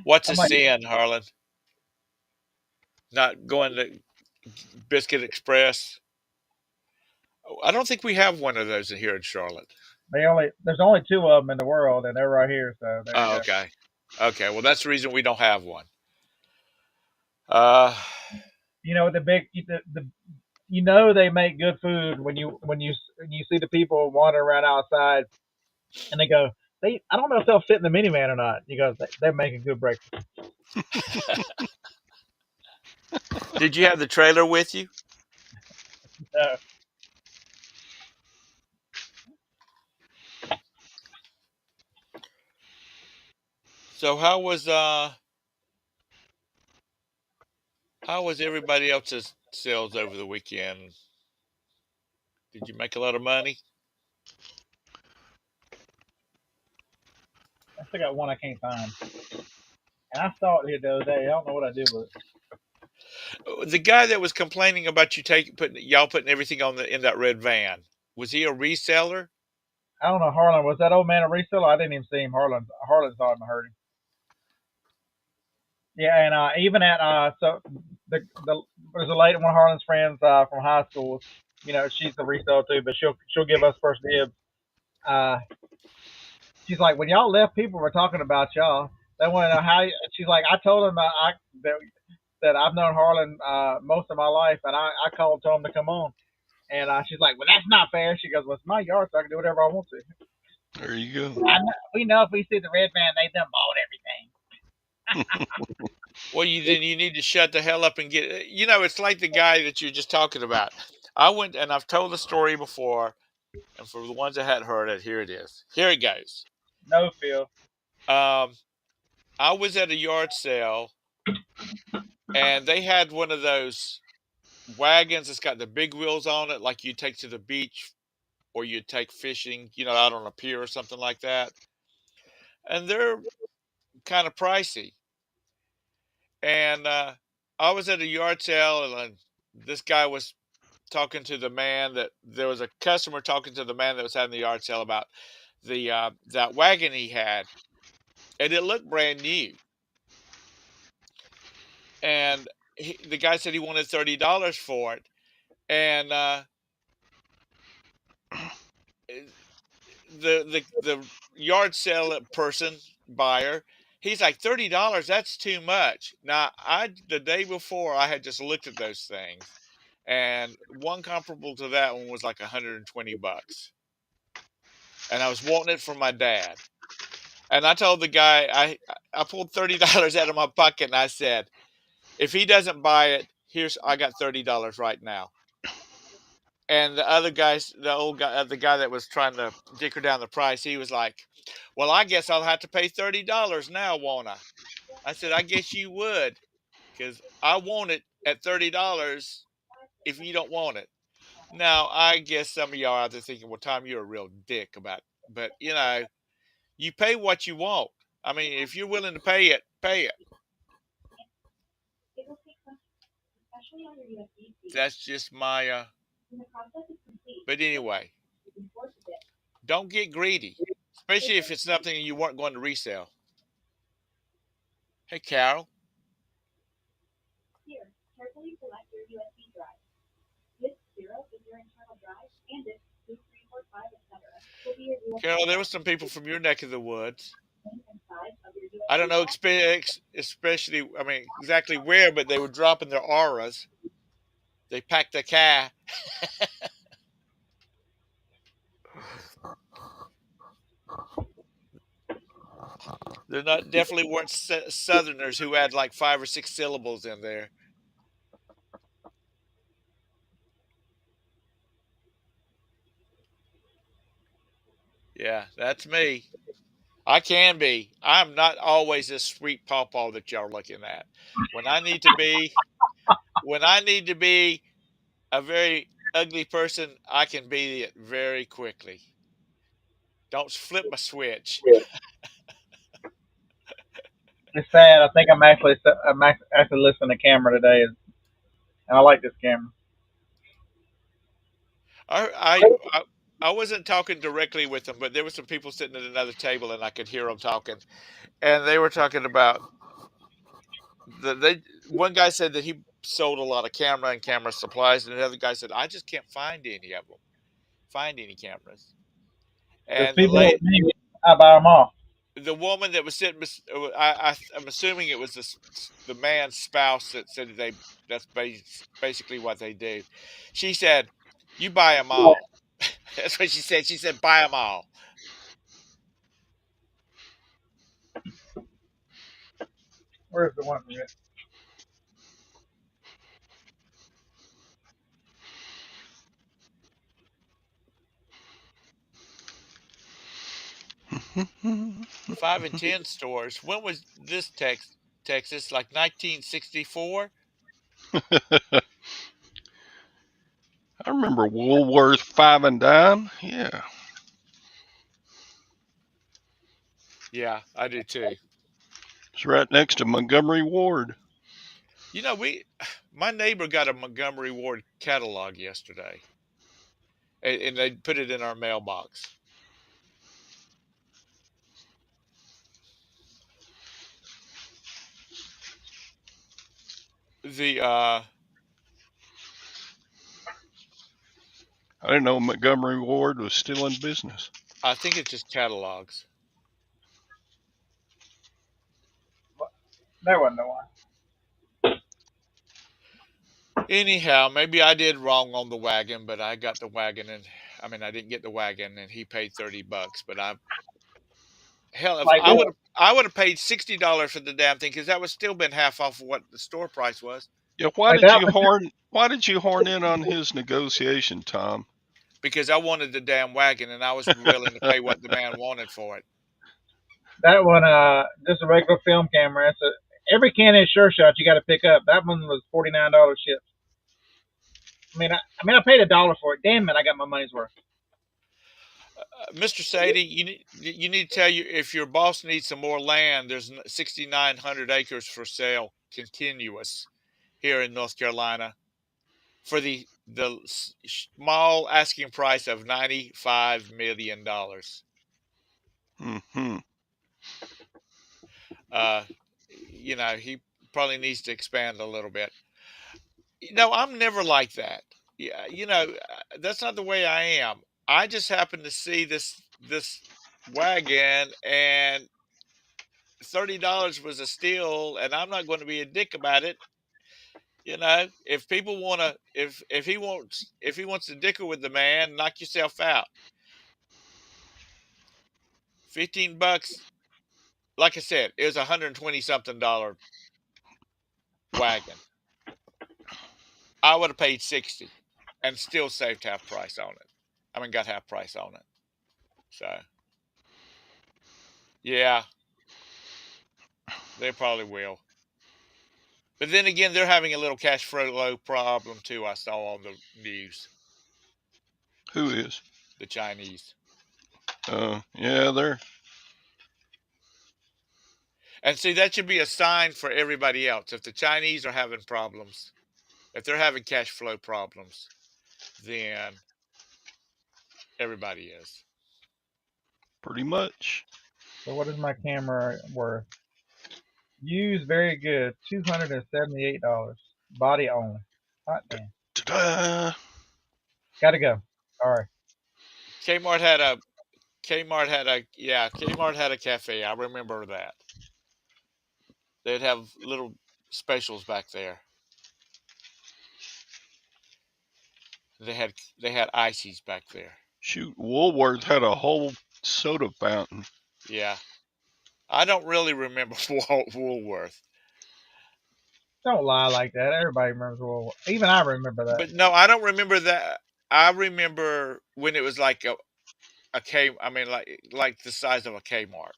What's a I'm like, sin, Harlan? Not going to Biscuit Express. I don't think we have one of those here in Charlotte. there's only two of them in the world, and they're right here. So there you Oh, go. okay. Okay, well, that's the reason we don't have one. Uh, You know they make good food when you see the people wandering around outside, and they go, I don't know if they'll fit in the minivan or not. You go, they're making good breakfast. did you have the trailer with you? Uh, So how was everybody else's sales over the weekend? Did you make a lot of money? I still got one I can't find, and I saw it here the other day. I don't know what I did with it. The guy that was complaining about putting everything in that red van, was he a reseller? I don't know. Harlan, was that old man a reseller? I didn't even see him. Harlan saw him and heard him. Yeah, and even at so there's a lady, one of Harlan's friends from high school. She's the reseller too, but she'll give us first dibs. Uh, she's like, when y'all left, people were talking about y'all. They want to know how. She's like, I told them that I've known Harlan most of my life, and I called told him to come on. And she's like, well, that's not fair. She goes, well, it's my yard, so I can do whatever I want to. There you go. We know if we see the red van, they done bought everything. Well, you need to shut the hell up and get. It's like the guy that you're just talking about. I went and I've told the story before, and for the ones that hadn't heard it, here it is. Here it goes. No, Phil. I was at a yard sale, and they had one of those wagons that's got the big wheels on it, like you take to the beach or you'd take fishing, out on a pier or something like that. And they're kind of pricey. And I was at a yard sale, and this guy was talking to the man that there was a customer talking to the man that was having the yard sale about the that wagon he had, and it looked brand new. And the guy said he wanted $30 for it, and the yard sale person buyer, he's like, $30, that's too much. Now, the day before I had just looked at those things, and one comparable to that one was like 120 bucks, and I was wanting it for my dad. And I told the guy, I pulled $30 out of my pocket, and I said, if he doesn't buy it, I got $30 right now. And the other guys, the old guy, the guy that was trying to dicker down the price, he was like, well, I guess I'll have to pay $30 now, won't I? I said, I guess you would, because I want it at $30 if you don't want it. Now, I guess some of y'all out there thinking, well, Tom, you're a real dick about it. But, you pay what you want. I mean, if you're willing to pay it, pay it. That's just my, but anyway, don't get greedy, especially if it's something you weren't going to resell. Hey, Carol. Here, carefully select your USB drive. This 0 is your internal drive, and this 2, 3, 4, 5, etc. will be your USB. Carol, there were some people from your neck of the woods. I don't know, especially, I mean, exactly where, but they were dropping their auras. They packed a car. They're not, definitely weren't Southerners who had like 5 or 6 syllables in there. Yeah, that's me. I can be. I'm not always this sweet pawpaw that y'all are looking at. When I need to be, when I need to be a very ugly person, I can be it very quickly. Don't flip my switch. It's sad. I think I'm actually listening to camera today, and I like this camera. I wasn't talking directly with them, but there were some people sitting at another table, and I could hear them talking, and they were talking about one guy said that he sold a lot of camera and camera supplies, and another guy said, I just can't find any of them, find any cameras. There's And people like me, I buy them all. the woman that was sitting, I'm assuming it was the man's spouse that said that's basically what they do. She said, "You buy them all." That's what she said. She said, "Buy them all." Where's the one from it? Mm-hmm. 5 and 10 stores. When was this Texas? Like 1964? I remember Woolworth 5 and dime. Yeah. Yeah, I do too. It's right next to Montgomery Ward. My neighbor got a Montgomery Ward catalog yesterday, and they put it in our mailbox. The I didn't know Montgomery Ward was still in business. I think it's just catalogs. That wasn't the one. Anyhow, maybe I did wrong on the wagon, but I got the wagon, and I mean I didn't get the wagon, and he paid $30. But if Like this. I would have paid $60 for the damn thing, because that would still been half off of what the store price was. Yeah, Like that. why did you horn in on his negotiation, Tom? Because I wanted the damn wagon, and I was willing to pay what the man wanted for it. That one, just a regular film camera. Every Canon Sure Shot you got to pick up. That one was $49 shipped. I mean, I paid $1 for it. Damn it, I got my money's worth. Mr. Sadie, you need to tell you if your boss needs some more land. There's 6,900 acres for sale, continuous, here in North Carolina, for the small asking price of $95 million. Hmm. Uh, he probably needs to expand a little bit. No, I'm never like that. Yeah, that's not the way I am. I just happened to see this wagon, and $30 was a steal, and I'm not going to be a dick about it. If people want to, if he wants to dicker with the man, knock yourself out. 15 bucks. Like I said, it was $120 something wagon. I would have paid 60 and still saved half price on it. I mean, got half price on it. So, yeah, they probably will. But then again, they're having a little cash flow problem too. I saw on the news. Who is? The Chinese. Yeah, they're And see, that should be a sign for everybody else. If the Chinese are having problems, if they're having cash flow problems, then everybody is. pretty much. So what is my camera worth? Used, very good, $278. Body only. Hot damn. Ta-da! Gotta go. Sorry. Kmart had a Kmart had a cafe. I remember that. They'd have little specials back there. They had ices back there. Shoot, Woolworth had a whole soda fountain. Yeah. I don't really remember Woolworth. Don't lie like that. Everybody remembers World War. Even I remember that. But no, I don't remember that. I remember when it was like a K. I mean, like the size of a Kmart.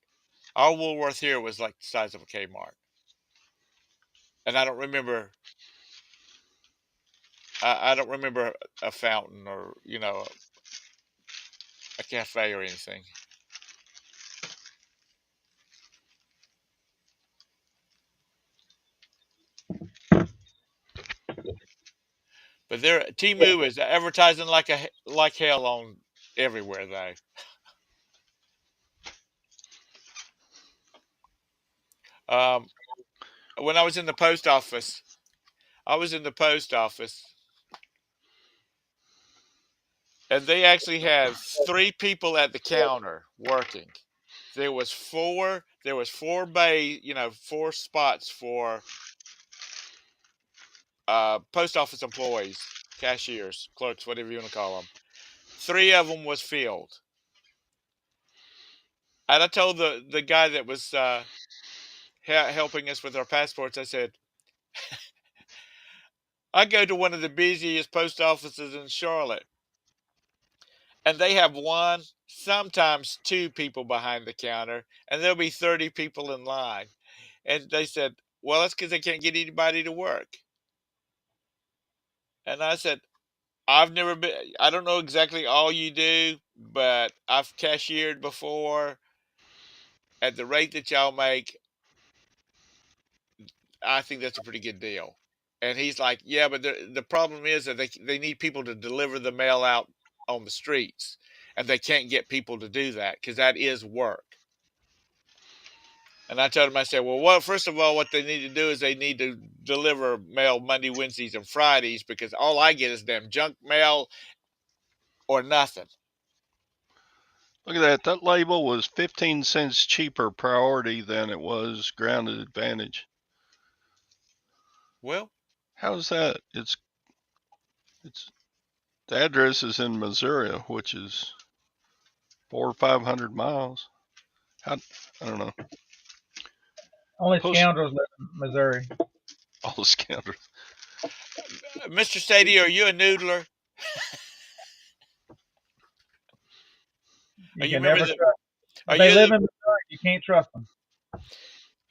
Our Woolworth here was like the size of a Kmart, and I don't remember. I don't remember a fountain or a cafe or anything. But Timu is advertising like hell on everywhere though. When I was in the post office, and they actually had 3 people at the counter working. There was four bay, 4 spots for post office employees, cashiers, clerks, whatever you want to call them. 3 of them was filled. And I told the guy that was helping us with our passports, I said, I go to one of the busiest post offices in Charlotte, and they have 1, sometimes 2 people behind the counter, and there'll be 30 people in line. And they said, well, that's because they can't get anybody to work. And I said, I don't know exactly all you do, but I've cashiered before. At the rate that y'all make, I think that's a pretty good deal. And he's like, yeah, but the problem is that they need people to deliver the mail out on the streets, and they can't get people to do that because that is work. And I told him, I said, well, first of all, what they need to do is they need to deliver mail Monday, Wednesdays, and Fridays, because all I get is damn junk mail or nothing. Look at that. That label was 15 cents cheaper priority than it was grounded advantage. Well, how's that? It's the address is in Missouri, which is 400 or 500 miles. I don't know. Only scoundrels live in Missouri. All the scoundrels. Mr. Sadie, are you a noodler? You can never trust them. If they live in Missouri, you can't trust them.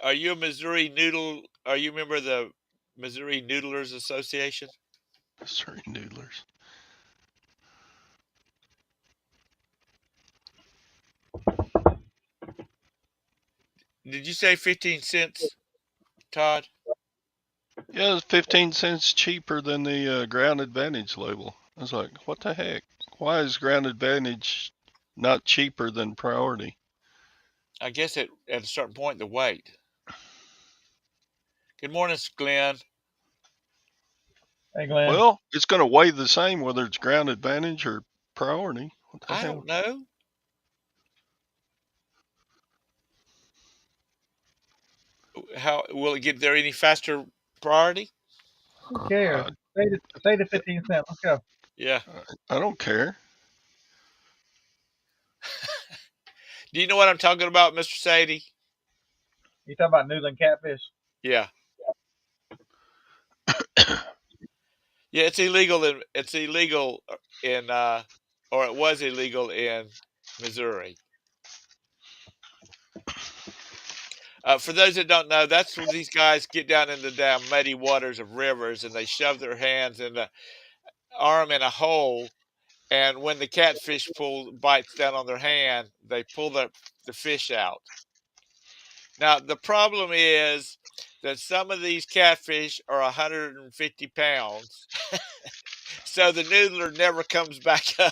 Are you a Missouri noodle? Are you a member of the Missouri Noodlers Association? Missouri Noodlers. Did you say 15 cents, Todd? Yeah, it's 15 cents cheaper than the Ground Advantage label. I was like, what the heck? Why is Ground Advantage not cheaper than Priority? I guess at a certain point, the weight. Good morning, Glenn. Hey, Glenn. Well, it's going to weigh the same whether it's Ground Advantage or Priority. What the I hell? don't know. How will it get there any faster? Priority? Who cares? Uh, Say the 15 cents. Let's go. Yeah. I don't care. Do you know what I'm talking about, Mr. Sadie? You talking about noodling catfish? Yeah. Yeah, it's illegal in or it was illegal in Missouri. For those that don't know, that's when these guys get down in the damn muddy waters of rivers and they shove their hands in the arm in a hole. And when the catfish bites down on their hand, they pull the fish out. Now the problem is that some of these catfish are 150 pounds, so the noodler never comes back up.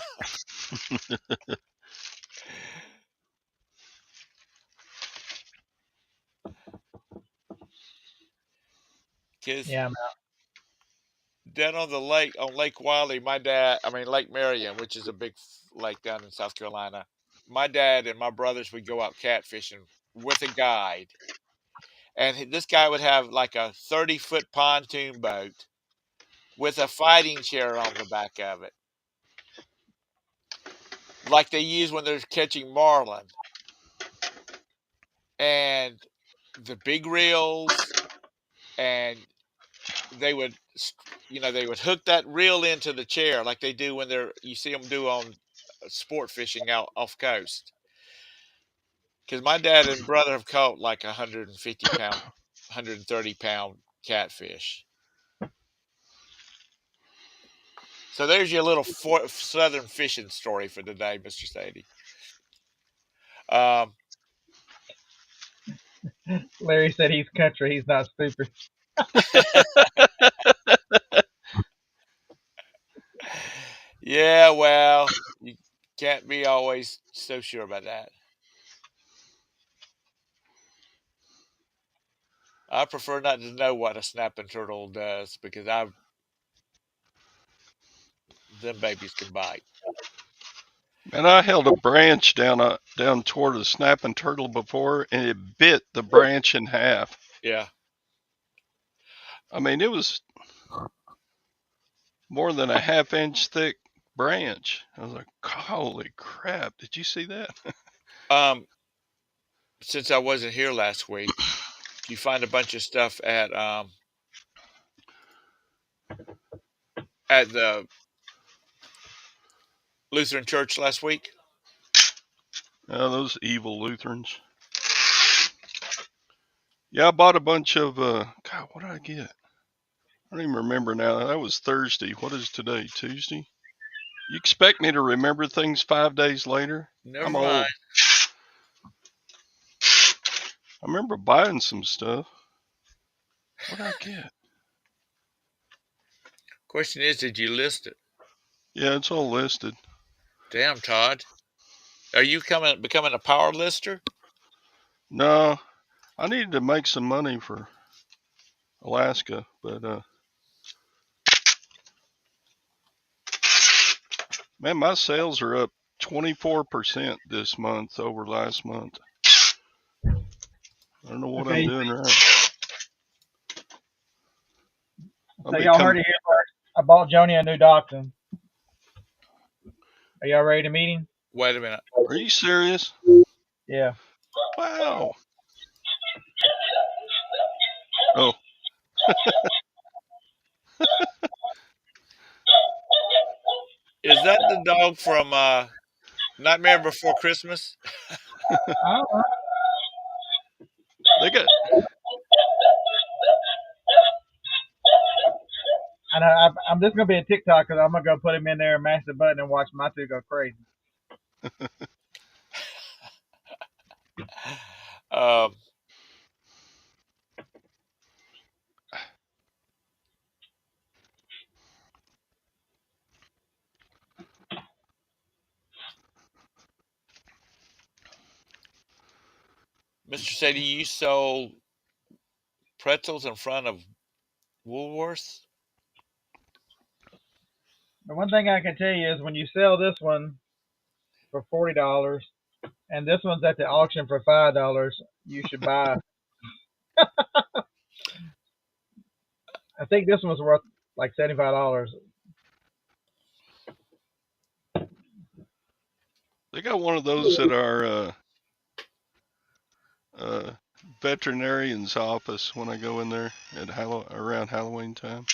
Because Yeah, I'm out. down on the lake, on Lake Wiley, Lake Marion, which is a big lake down in South Carolina, my dad and my brothers would go out catfishing with a guide. And this guy would have like a 30-foot pontoon boat with a fighting chair on the back of it, like they use when they're catching marlin. And the big reels, and they would they would hook that reel into the chair like they do when you see them do on sport fishing out off coast. Because my dad and brother have caught like 150-pound, 130-pound catfish. So there's your little southern fishing story for today, Mr. Sadie. Um, Larry said he's country. He's not stupid. yeah, well, you can't be always so sure about that. I prefer not to know what a snapping turtle does because them babies can bite. And I held a branch down toward a snapping turtle before, and it bit the branch in half. Yeah. I mean, it was more than a half-inch thick branch. I was like, holy crap, did you see that? Um, since I wasn't here last week, you find a bunch of stuff at the Lutheran church last week? Those evil Lutherans. Yeah, I bought a bunch of, God, what did I get? I don't even remember now. That was Thursday. What is today? Tuesday? You expect me to remember things 5 days later? Never I'm mind. old. I remember buying some stuff. What did I get? Question is, did you list it? Yeah, it's all listed. Damn, Todd. Are you becoming a power lister? No, I needed to make some money for Alaska, but man, my sales are up 24% this month over last month. I don't know what I'm doing right. So y'all heard it here first. I bought Joni a new dachshund. Are y'all ready to meet him? Wait a minute. Are you serious? Yeah. Wow. Oh. Is that the dog from Nightmare Before Christmas? They got. And I'm just gonna be a TikTok because I'm gonna go put him in there and mash the button and watch my two go crazy. Um, Mr. Sadie, you sold pretzels in front of Woolworths? The one thing I can tell you is when you sell this one for $40 and this one's at the auction for $5, you should buy. I think this one's worth like $75. They got one of those at our veterinarian's office when I go in there at around Halloween time.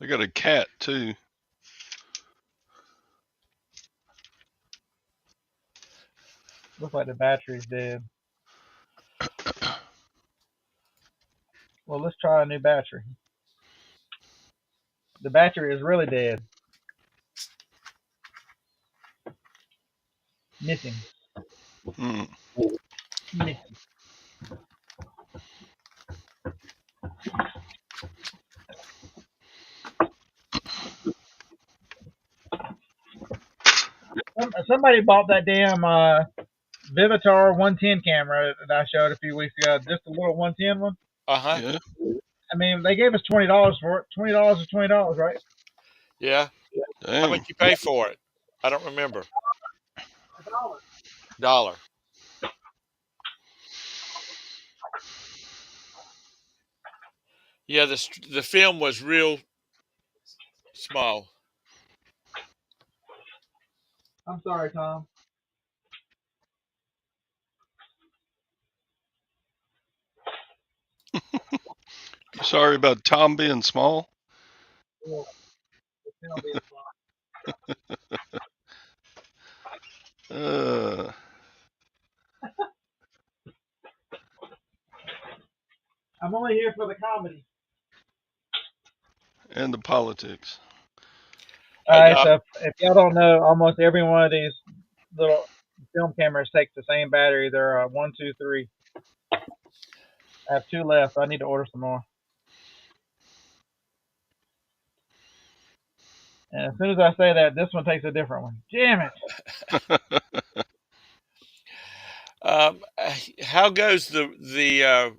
They got a cat too. Looks like the battery's dead. Well, let's try a new battery. The battery is really dead. Missing. Hmm. Missing. Somebody bought that damn Vivitar 110 camera that I showed a few weeks ago. Just a little 110 one. Uh-huh. Yeah. I mean, they gave us $20 for it. $20 is $20, right? Yeah. How Dang. much you pay for it? I don't remember. $1. Dollar. Yeah, the film was real small. I'm sorry, Tom. You sorry about Tom being small? Well, Uh, I'm only here for the comedy. and the politics. All Hey, right, so if y'all don't know, almost every one of these little film cameras takes the same battery. They're 1, 2, 3. I have 2 left. I need to order some more. And as soon as I say that, this one takes a different one. Damn it! how goes the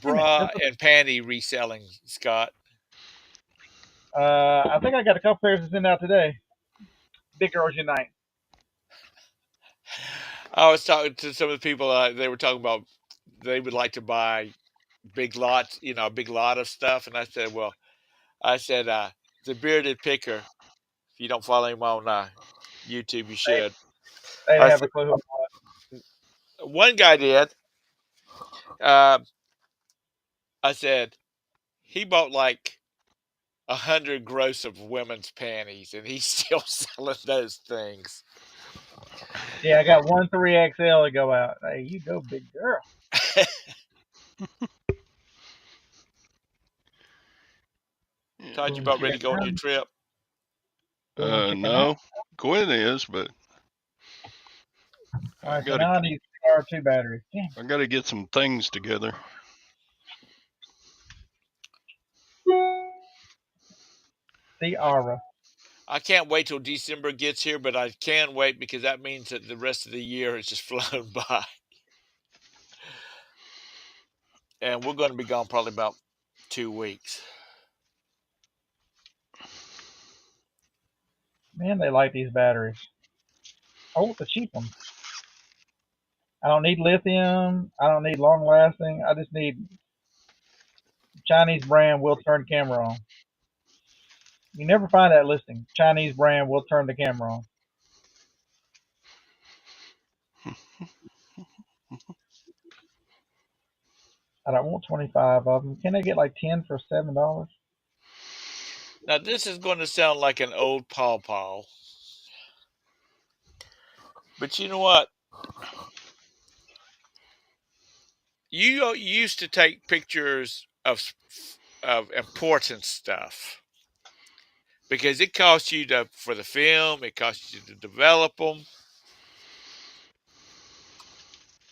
bra and panty reselling, Scott? I think I got a couple pairs to send out today. Big Girls Unite. I was talking to some of the people. They were talking about they would like to buy big lots, a big lot of stuff. And I said, well, the bearded picker. If you don't follow him on YouTube, you should. They I have a said, clue. one guy did. Uh, I said he bought like 100 gross of women's panties, and he's still selling those things. Yeah, I got 1 3XL to go out. Hey, you go, big girl. Todd, you about ready to go on your trip? No. Gwen is, but All right, so now I need R2 batteries. Damn. I gotta get some things together. The aura. I can't wait till December gets here, but I can wait because that means that the rest of the year has just flown by. And we're going to be gone probably about 2 weeks. Man, they like these batteries. Oh, the cheap one. I don't need lithium. I don't need long lasting. I just need Chinese brand will turn camera on. You never find that listing. Chinese brand will turn the camera on. I don't want 25 of them. Can I get like 10 for $7? Now, this is going to sound like an old pawpaw. But you know what? You used to take pictures of important stuff because it costs you for the film, it costs you to develop them.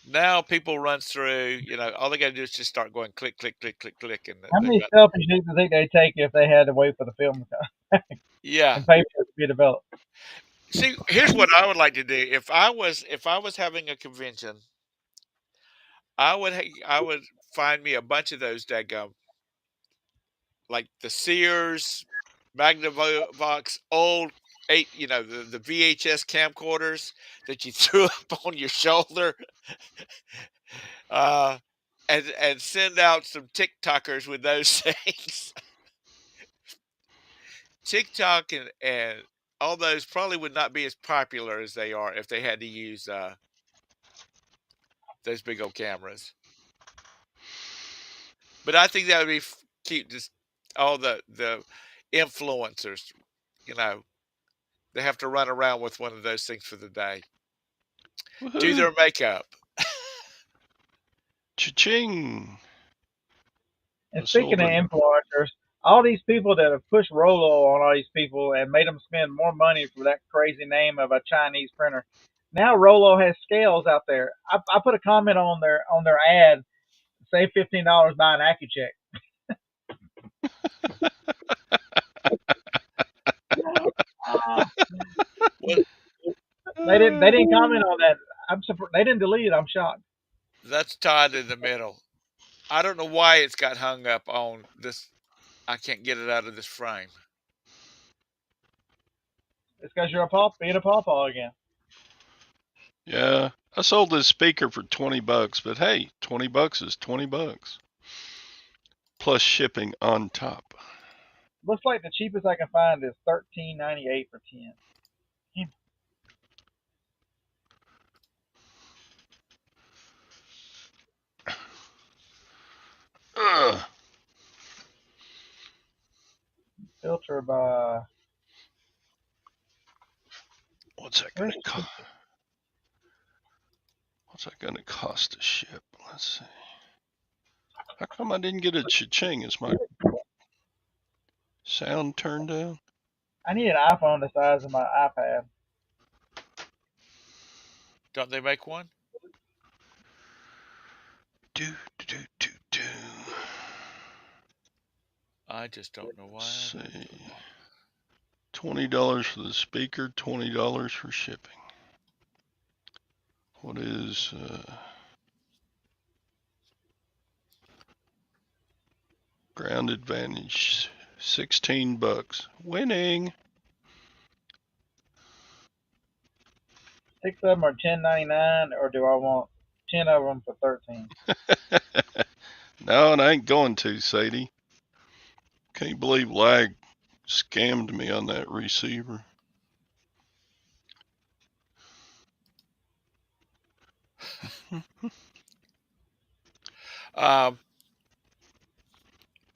Now people run through, all they got to do is just start going click, click, click, click, click, and How many selfies do you think they take if they had to wait for the film to come yeah, and pay for it to be developed? See, here's what I would like to do. If I was having a convention, I would find me a bunch of those daggum, like the Sears Magnavox old eight, the VHS camcorders that you threw up on your shoulder, uh, and send out some TikTokers with those things. TikTok and all those probably would not be as popular as they are if they had to use those big old cameras. But I think that would be cute. Just all the influencers, you know, they have to run around with one of those things for the day. Do Woohoo! their makeup. Cha-ching! And A speaking of silver. influencers, all these people that have pushed Rolo on all these people and made them spend more money for that crazy name of a Chinese printer. Now Rolo has scales out there. I put a comment on their ad, save $15, buy an AccuCheck. Uh, Well, they didn't comment on that. I'm surprised they didn't delete it. I'm shocked. that's Todd in the middle. I don't know why it's got hung up on this. I can't get it out of this frame. It's because you're a paw being a pawpaw again. Yeah, I sold this speaker for $20, but hey, $20 is $20 plus shipping on top. Looks like the cheapest I can find is $13.98 for 10. Ugh. Filter by What's that gonna cost? What's that gonna cost to ship? Let's see. How come I didn't get a cha-ching? Is my sound turned down? I need an iPhone the size of my iPad. Don't they make one? Do do do do do. I just don't know why. Let's see. $20 for the speaker, $20 for shipping. What is ground advantage? $16. Winning. 6 of them are 10.99, or do I want 10 of them for 13? No, and I ain't going to, Sadie. Can't believe Lag scammed me on that receiver. Um,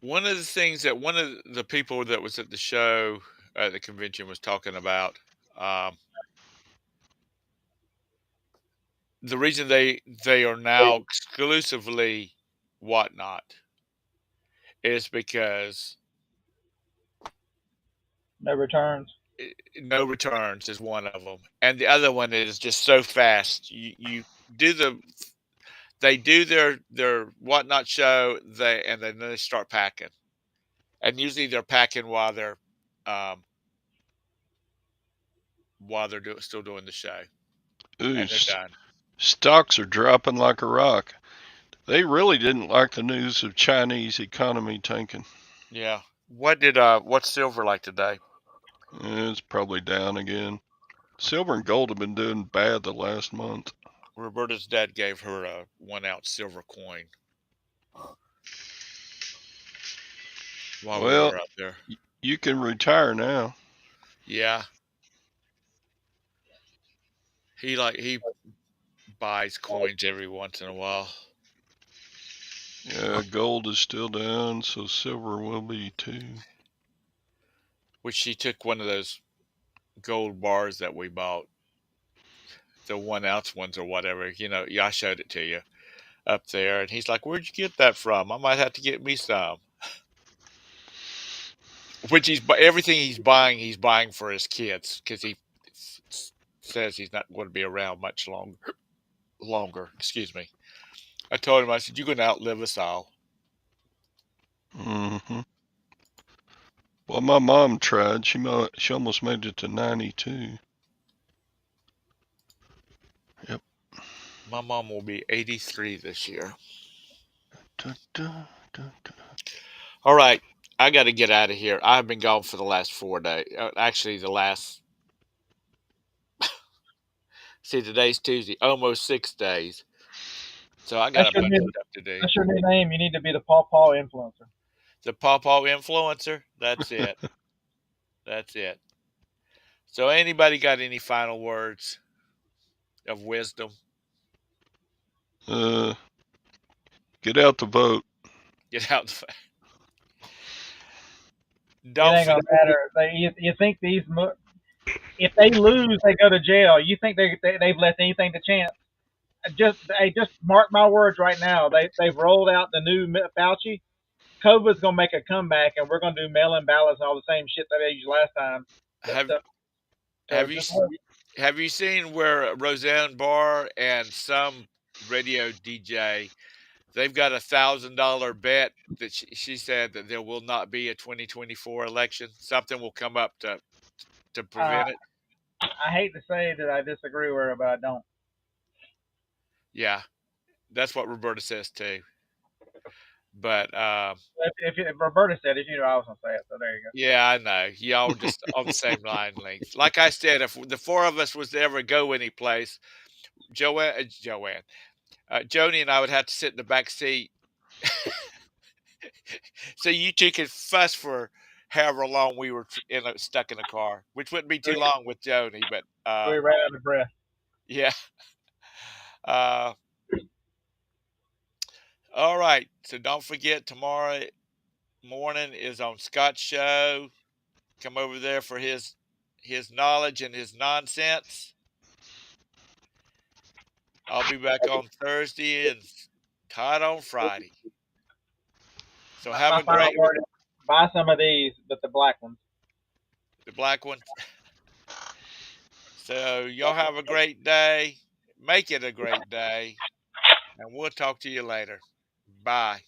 one of the things that one of the people that was at the show at the convention was talking about, um, the reason they are now exclusively Whatnot is because No returns. no returns is one of them, and the other one is just so fast. You do they do their Whatnot show, and then they start packing, and usually they're packing um, while they're still doing the show, Ooh, and they're done. stocks are dropping like a rock. They really didn't like the news of Chinese economy tanking. Yeah. What's silver like today? It's probably down again. Silver and gold have been doing bad the last month. Roberta's dad gave her a 1 ounce silver coin while we Well, were up there. you can retire now. Yeah. He buys coins every once in a while. Yeah, gold is still down, so silver will be too. Which she took one of those gold bars that we bought, the 1 ounce ones or whatever. Yeah, I showed it to you up there, and he's like, "Where'd you get that from? I might have to get me some." Which everything he's buying for his kids because he says he's not going to be around much longer. Longer, excuse me. I told him, I said, "You're going to outlive us all." Mm-hmm. Well, my mom tried. She almost made it to 92. My mom will be 83 this year. Dun, dun, dun, dun. All right, I got to get out of here. I've been gone for the last 4 days. Actually, today's Tuesday, almost 6 days. So I got That's a your bunch of new, stuff to do. that's your new name. You need to be the Paw Paw influencer. The pawpaw influencer. That's it. That's it. So anybody got any final words of wisdom? Get out to vote. Get out. It Don't ain't forget. gonna matter. You think if they lose, they go to jail. You think they've left anything to chance? Just mark my words right now. They've rolled out the new Fauci. COVID's gonna make a comeback, and we're gonna do mail-in ballots and all the same shit that they used last time. Have So have you just wait. have you seen where Roseanne Barr and some radio DJ, they've got $1,000 bet that she said that there will not be a 2024 election. Something will come up to Uh, prevent it. I hate to say that I disagree with her, but I don't. Yeah, that's what Roberta says too. But If Roberta said it, you know I was gonna say it. So there you go. yeah, I know y'all just on the same line length. Like I said, if the four of us was to ever go any place, Joni and I would have to sit in the back seat, so you two could fuss for however long we were stuck in a car, which wouldn't be too long with Joni. But We ran out of breath. yeah. Uh, all right. So don't forget, tomorrow morning is on Scott's show. Come over there for his knowledge and his nonsense. I'll be back on Thursday and Todd on Friday. So have My a final great word is buy some of these, but the black ones. the black one. So y'all have a great day. Make it a great day. And we'll talk to you later. Bye.